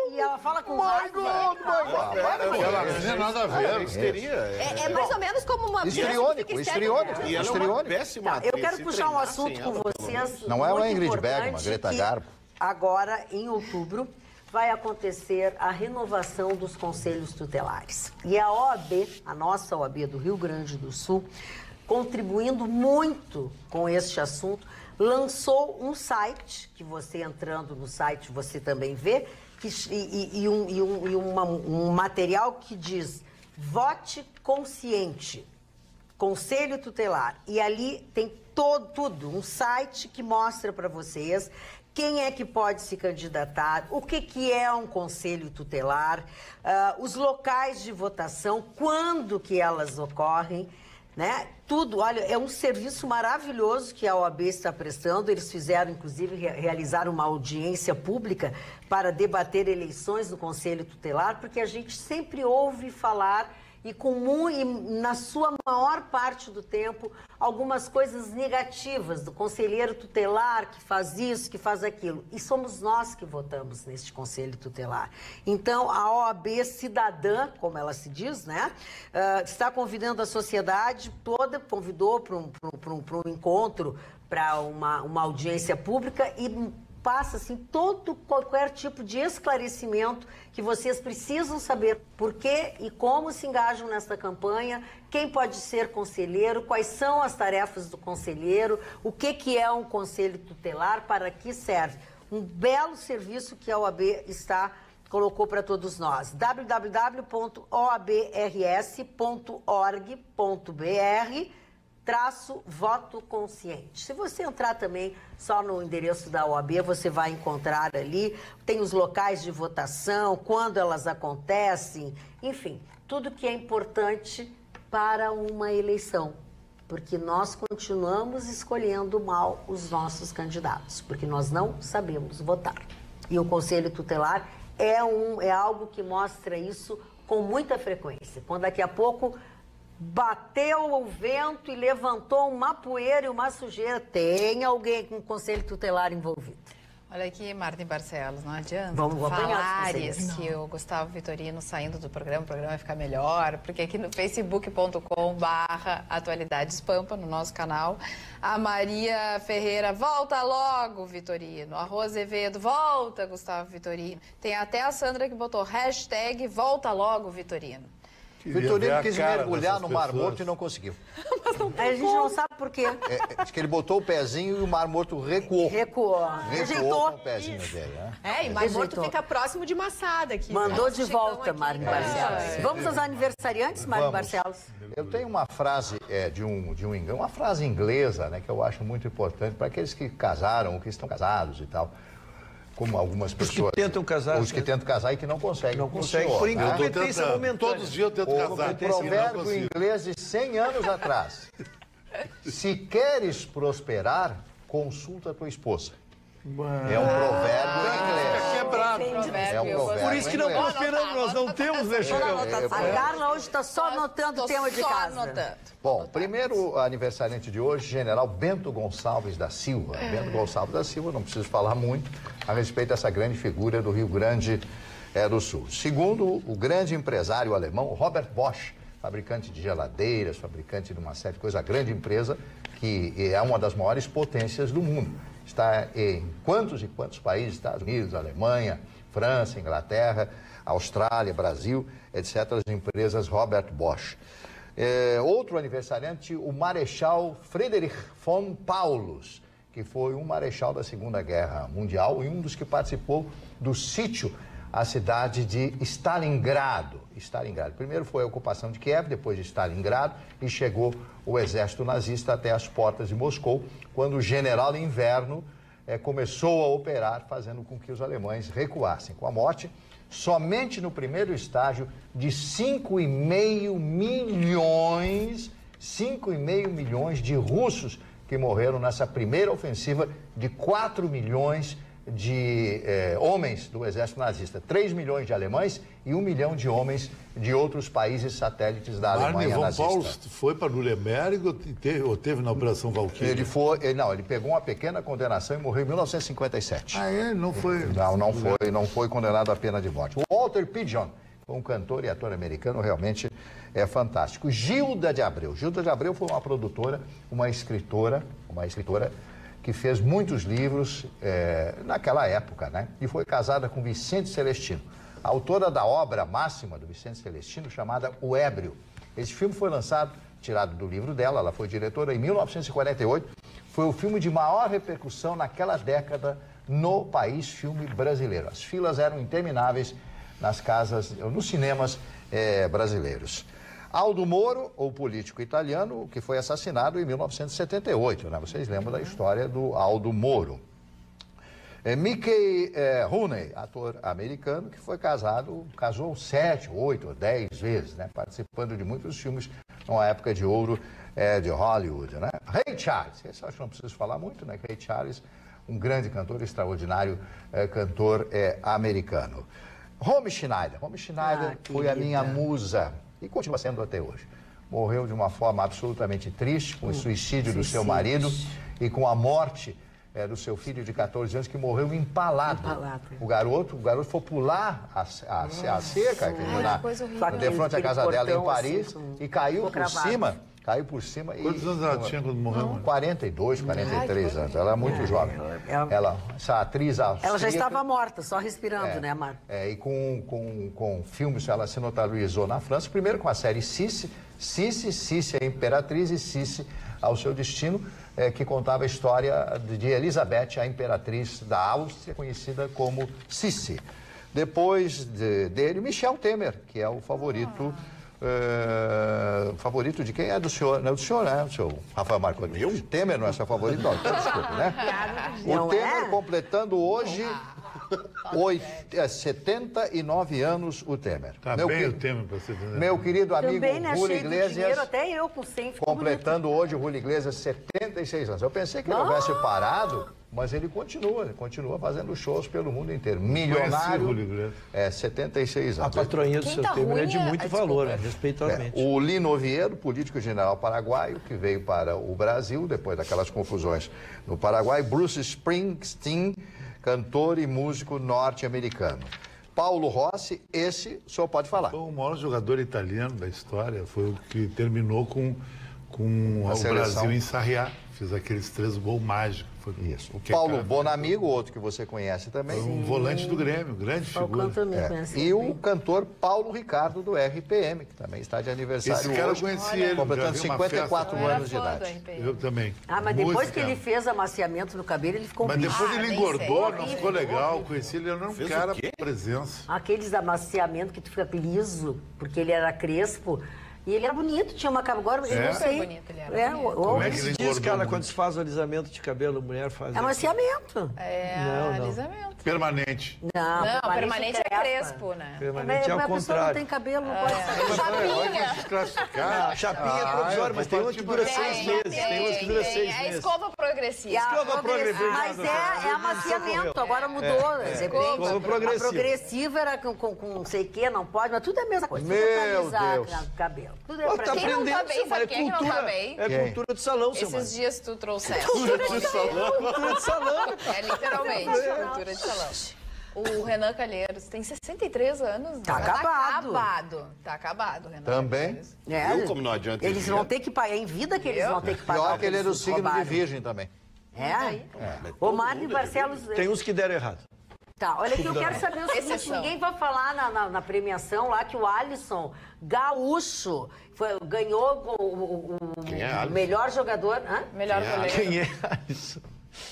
E ela fala com raiva. Ela não tem nada a ver. Histeria. É mais ou menos como uma... Histriônico. E ela é uma péssima atriz. Eu quero puxar um assunto com vocês. Não é uma muito Ingrid Bergman, importante, Greta que Garbo. Agora, em outubro, vai acontecer a renovação dos conselhos tutelares. E a OAB, a nossa OAB do Rio Grande do Sul, contribuindo muito com este assunto, lançou um site, que você entrando no site você também vê, um material que diz Vote Consciente, Conselho Tutelar. E ali tem tudo, um site que mostra para vocês quem é que pode se candidatar, o que é um conselho tutelar, os locais de votação, quando que elas ocorrem, né? Tudo, olha, é um serviço maravilhoso que a OAB está prestando. Eles fizeram, inclusive, realizar uma audiência pública para debater eleições no Conselho Tutelar, porque a gente sempre ouve falar e na sua maior parte do tempo, algumas coisas negativas do conselheiro tutelar que faz isso, que faz aquilo. E somos nós que votamos neste conselho tutelar. Então, a OAB cidadã, como ela se diz, né, está convidando a sociedade toda, convidou para um encontro, para uma audiência pública e passa assim qualquer tipo de esclarecimento que vocês precisam saber por que e como se engajam nesta campanha, quem pode ser conselheiro, quais são as tarefas do conselheiro, o que é um conselho tutelar, para que serve. Um belo serviço que a OAB colocou para todos nós. www.oabrs.org.br/voto consciente. Se você entrar também só no endereço da OAB, você vai encontrar ali, tem os locais de votação, quando elas acontecem, enfim, tudo que é importante para uma eleição, porque nós continuamos escolhendo mal os nossos candidatos, porque nós não sabemos votar. E o Conselho Tutelar é algo que mostra isso com muita frequência. Quando daqui a pouco bateu o vento e levantou uma poeira e uma sujeira, tem alguém com o Conselho Tutelar envolvido. Olha aqui, Marta Barcelos, não adianta Vamos apanhar falares que o Gustavo Vitorino saindo do programa, o programa vai ficar melhor, porque aqui no facebook.com/atualidades Pampa, no nosso canal, a Maria Ferreira, volta logo, Vitorino. A Rosa Azevedo, volta, Gustavo Vitorino. Tem até a Sandra que botou hashtag volta logo, Vitorino. Vitorino quis mergulhar no Mar Morto e não conseguiu. Aí a gente não sabe por quê. Acho que ele botou o pezinho e o Mar Morto recuou. Recuou. Recuou com o pezinho dele, né? E Mar Morto fica próximo de Massada aqui. Mandou de volta, Mário Barcelos. Vamos aos aniversariantes, Mário Barcelos? Eu tenho uma frase uma frase inglesa, né, que eu acho muito importante para aqueles que casaram ou que estão casados e tal. Como algumas pessoas. Os que tentam casar. Os que tentam casar e que não conseguem. Não conseguem. Por incompetência momentânea. Todos os dias eu tento casar. O provérbio inglês de 100 anos atrás. Se queres prosperar, consulta a tua esposa. É um provérbio inglês. Quebrado. É um provérbio. Por isso que não prosperamos, nós não temos, né, Chicão? A Carla hoje está só anotando o tema de casa. Bom, primeiro aniversariante de hoje, General Bento Gonçalves da Silva. Bento Gonçalves da Silva, não preciso falar muito a respeito dessa grande figura do Rio Grande do Sul. Segundo, o grande empresário alemão Robert Bosch, fabricante de geladeiras, fabricante de uma série de coisas, a grande empresa que é uma das maiores potências do mundo. Está em quantos e quantos países? Estados Unidos, Alemanha, França, Inglaterra, Austrália, Brasil, etc. As empresas Robert Bosch. Outro aniversariante, o Marechal Friedrich von Paulus, que foi um marechal da Segunda Guerra Mundial e um dos que participou do sítio à cidade de Stalingrado. Primeiro foi a ocupação de Kiev, depois de Stalingrado, e chegou o exército nazista até as portas de Moscou, quando o general Inverno começou a operar, fazendo com que os alemães recuassem. Com a morte, somente no primeiro estágio, de 5,5 milhões de russos que morreram nessa primeira ofensiva de 4 milhões de homens do exército nazista, 3 milhões de alemães e 1 milhão de homens de outros países satélites da Alemanha nazista. Von Paulus foi para Nuremberg ou teve na Operação Valkyrie? Ele pegou uma pequena condenação e morreu em 1957. Não foi? Não foi condenado à pena de morte. O Walter Pidgeon, um cantor e ator americano, realmente é fantástico. Gilda de Abreu. Gilda de Abreu foi uma produtora, uma escritora que fez muitos livros naquela época, né? E foi casada com Vicente Celestino, autora da obra máxima do Vicente Celestino, chamada O Ébrio. Esse filme foi lançado, tirado do livro dela, ela foi diretora em 1948, foi o filme de maior repercussão naquela década no país filme brasileiro. As filas eram intermináveis nos cinemas brasileiros. Aldo Moro, o político italiano, que foi assassinado em 1978, né? Vocês lembram da história do Aldo Moro. Mickey Rooney, ator americano, que foi casou 7, 8 ou 10 vezes, né? Participando de muitos filmes numa época de ouro de Hollywood, né? Ray Charles, esse eu acho que não preciso falar muito, né? Ray Charles, um grande cantor, extraordinário cantor americano. Romy Schneider foi a minha musa e continua sendo até hoje. Morreu de uma forma absolutamente triste, com o suicídio do seu marido e com a morte do seu filho de 14 anos, que morreu empalado. O garoto foi pular a cerca, de frente à casa dela em Paris, e caiu por cima. Quantos anos ela tinha quando morreu? 42, 43 anos. Ela é muito jovem. Essa atriz austríaca... Ela já estava morta, só respirando, né, Mar? E com filmes, ela se notabilizou na França, primeiro com a série Cici, a Imperatriz, e Cici ao seu destino, que contava a história de Elizabeth, a Imperatriz da Áustria, conhecida como Cici. Depois dele, Michel Temer, que é o favorito... favorito de quem? É do senhor, não é do senhor, né? O senhor Rafael Marconi. Temer não é seu favorito, não, então desculpe, né? O Temer completando hoje 79 anos, o Temer. Tá bem o Temer para ser... Meu querido amigo Julio Iglesias, até eu com 100 completando hoje o Julio Iglesias 76 anos. Eu pensei que ele tivesse parado, mas ele continua fazendo shows pelo mundo inteiro. Milionário, 76 anos. A patroinha do seu Temer é de muito valor, respeitosamente. O Lino Oviedo, político general paraguaio, que veio para o Brasil depois daquelas confusões no Paraguai. Bruce Springsteen, cantor e músico norte-americano. Paulo Rossi, esse o senhor pode falar. Foi o maior jogador italiano da história, foi o que terminou com o Brasil em Sarriá. Fez aqueles 3 gols mágicos. Isso. O Paulo Bonamigo, outro que você conhece também. Foi um volante do Grêmio, grande figura. E o cantor Paulo Ricardo do RPM, que também está de aniversário Esse cara hoje, eu conheci ele, completando 54 anos de idade. Eu também. Mas depois que ele fez amaciamento no cabelo, ele ficou... Mas depois ele engordou, não ficou legal. Horrível. Conheci ele, era um cara presença. Aqueles amaciamentos que tu fica liso, porque ele era crespo. E ele era bonito, tinha uma cabelo. Agora, eu não sei. Bonito, ele era bonito. Como é que Se ele diz, engordou cara, muito? quando se faz o alisamento de cabelo, mulher faz. Amaciamento. Não. Alisamento. Permanente. Não, permanente é crespa. crespo, né? Permanente é ao A pessoa não contrário. tem cabelo, não pode saber. Chapinha. Desclassificar. A chapinha é provisória, mas tem uma que dura 6 meses. Tem umas que dura 6 É meses. escova progressiva. Escova progressiva. Mas é amaciamento, agora mudou. Escova progressiva. A progressiva era com não sei o que, não pode, mas tudo é a mesma coisa. Meu Tudo é pra alisar Deus. o cabelo. Tudo é Pô, pra tá Quem não tá aprendendo, bem, seu, sabe é quem que não tá cultura, bem? é cultura de salão, seu Esses dias tu trouxeste. Cultura de salão. É literalmente cultura de salão. O Renan Calheiros tem 63 anos. Tá acabado. Tá acabado, Renan. Também. Calheiros. Viu como não adianta Eles esse vão dinheiro? ter que pagar, é em vida que eles vão ter que pagar. Pior o que ele é do eles signo de roubaram. Virgem também. É? Ô, Mário Barcelos... Tem uns que deram errado. Tá, olha aqui, eu quero saber o seguinte, Exceção. ninguém vai falar na premiação lá que o Alisson Gaúcho ganhou Quem é o Alisson? melhor jogador... Hã? Melhor Quem é? goleiro. Quem é isso?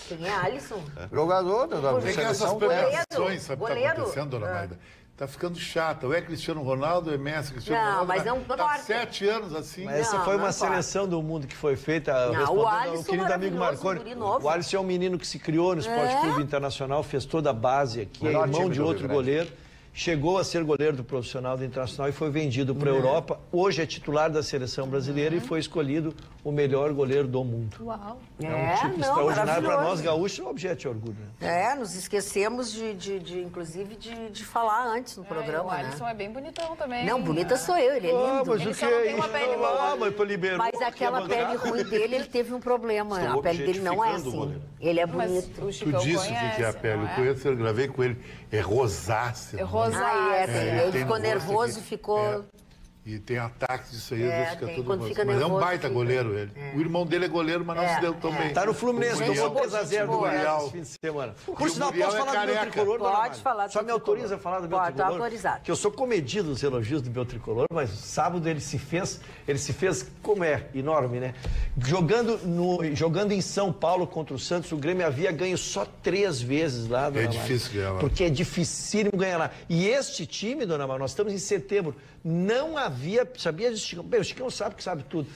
Quem é Alisson? Jogador da É que essas seleção. premiações, sabe o que está Goleiro. acontecendo, dona Magda? Tá ficando chata. Ou é Cristiano Ronaldo, ou é Messi, Cristiano Não, Ronaldo. mas não Tá importa. 7 anos assim. Mas essa Não, foi não uma importa. seleção do mundo que foi feita Não, respondendo o ao Alisson querido amigo maravilhoso, Marconi. guri novo. O Alisson é um menino que se criou no Esporte Clube Internacional, fez toda a base aqui, é Melhor irmão time de do outro Rio Grande. goleiro. Chegou a ser goleiro do profissional do Internacional e foi vendido para a Europa. Hoje é titular da seleção brasileira e foi escolhido o melhor goleiro do mundo. Uau. É um tipo extraordinário para nós gaúchos, é um objeto de orgulho. Né? É, nos esquecemos inclusive de falar antes no programa, O Alisson né? é bem bonitão também. Não, bonita sou eu, ele é Ah, lindo. mas Ele o só que não é tem uma isso? pele boa. Ah, mas liberou. Mas aquela que pele abandonar. ruim dele, ele teve um problema. Estou A pele dele não é objetificando o assim. goleiro. Ele é Mas bonito. o Tu Chicão disse o conhece, que é a pele. não Eu é? conheço, eu gravei com ele. É rosáceo. É rosáceo. Ele tem ficou no rosto nervoso, aqui. ficou... E tem ataques disso aí, às É, vezes fica tem. todo Quando rosto. fica Mas é um nervoso, baita fica. goleiro ele. O irmão dele é goleiro, mas não se deu tão bem. Tá no Fluminense, O tomou Muriel. 3x0 do Goiás Muriel. esse fim de semana. E Por o sinal, Muriel posso é falar do meu careca. tricolor, dona Pode Magda? falar do Só seu me autoriza tricolor. a falar do meu Pode, tá tricolor? autorizado. Que eu sou comedido dos elogios do meu tricolor, mas sábado ele se fez como é, enorme, né? Jogando em São Paulo contra o Santos, o Grêmio havia ganho só 3 vezes lá, dona Magda. difícil ganhar lá. Porque é dificílimo ganhar lá. E este time, dona Magda, nós estamos em setembro, não havia, sabia disso, Chicão? Bem, o Chicão sabe que sabe tudo.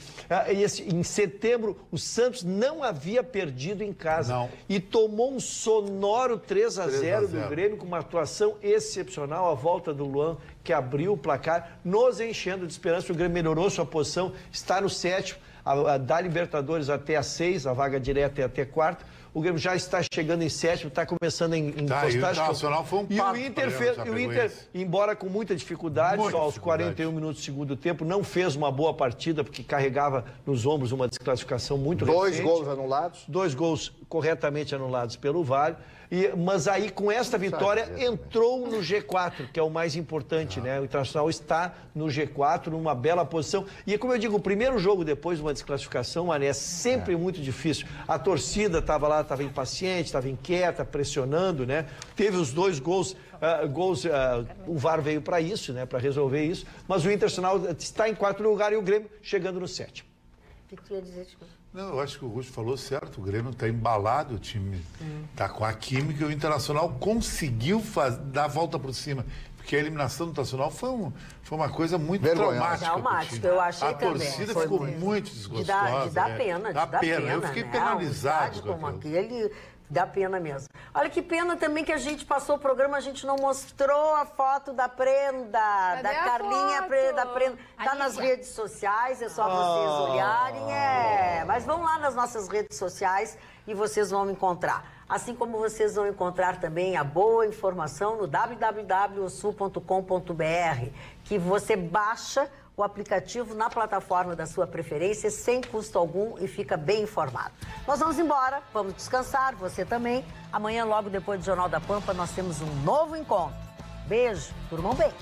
Em setembro, o Santos não havia perdido em casa. Não. E tomou um sonoro 3x0 do 3-0. Grêmio, com uma atuação excepcional, a volta do Luan, que abriu o placar, nos enchendo de esperança. O Grêmio melhorou sua posição, está no 7º, da Libertadores até a 6, a vaga direta é até 4º. O Grêmio já está chegando em 7º, está começando em Tá, e o postagem. Internacional foi um E pato o Inter, pra fez, ganhar o o Inter, Chapecoense. embora com muita dificuldade, Muita só aos dificuldade. 41 minutos do segundo tempo, não fez uma boa partida, porque carregava nos ombros uma desclassificação muito 2 recente. gols anulados. 2 gols corretamente anulados pelo VAR. Mas aí, com esta vitória, entrou no G4, que é o mais importante, né? O Internacional está no G4, numa bela posição. E, como eu digo, o primeiro jogo depois de uma desclassificação, Mané, é sempre muito difícil. A torcida estava lá, estava impaciente, estava inquieta, pressionando, né? Teve os 2 gols. O VAR veio para isso, né? Para resolver isso. Mas o Internacional está em 4º lugar e o Grêmio chegando no 7º. O que tu ia dizer, Chico? Não, eu acho que o Russo falou certo. O Grêmio está embalado, o time está com a química e o Internacional conseguiu dar a volta por cima. Porque a eliminação do Internacional foi uma coisa muito Vergonhosa. traumática. Eu achei a também. torcida Foi ficou muito. muito De desgostosa. dar pena, Dá pena. Eu né? fiquei Um penalizado estádio com como aquilo. aquele, dá pena mesmo. Olha que pena também que a gente passou o programa, a gente não mostrou a foto da Prenda, da a Carlinha foto? da Prenda. Tá nas redes sociais, é só vocês olharem. Mas vão lá nas nossas redes sociais e vocês vão encontrar. Assim como vocês vão encontrar também a boa informação no www.sul.com.br, que você baixa o aplicativo na plataforma da sua preferência, sem custo algum e fica bem informado. Nós vamos embora, vamos descansar, você também. Amanhã, logo depois do Jornal da Pampa, nós temos um novo encontro. Beijo, durmam bem.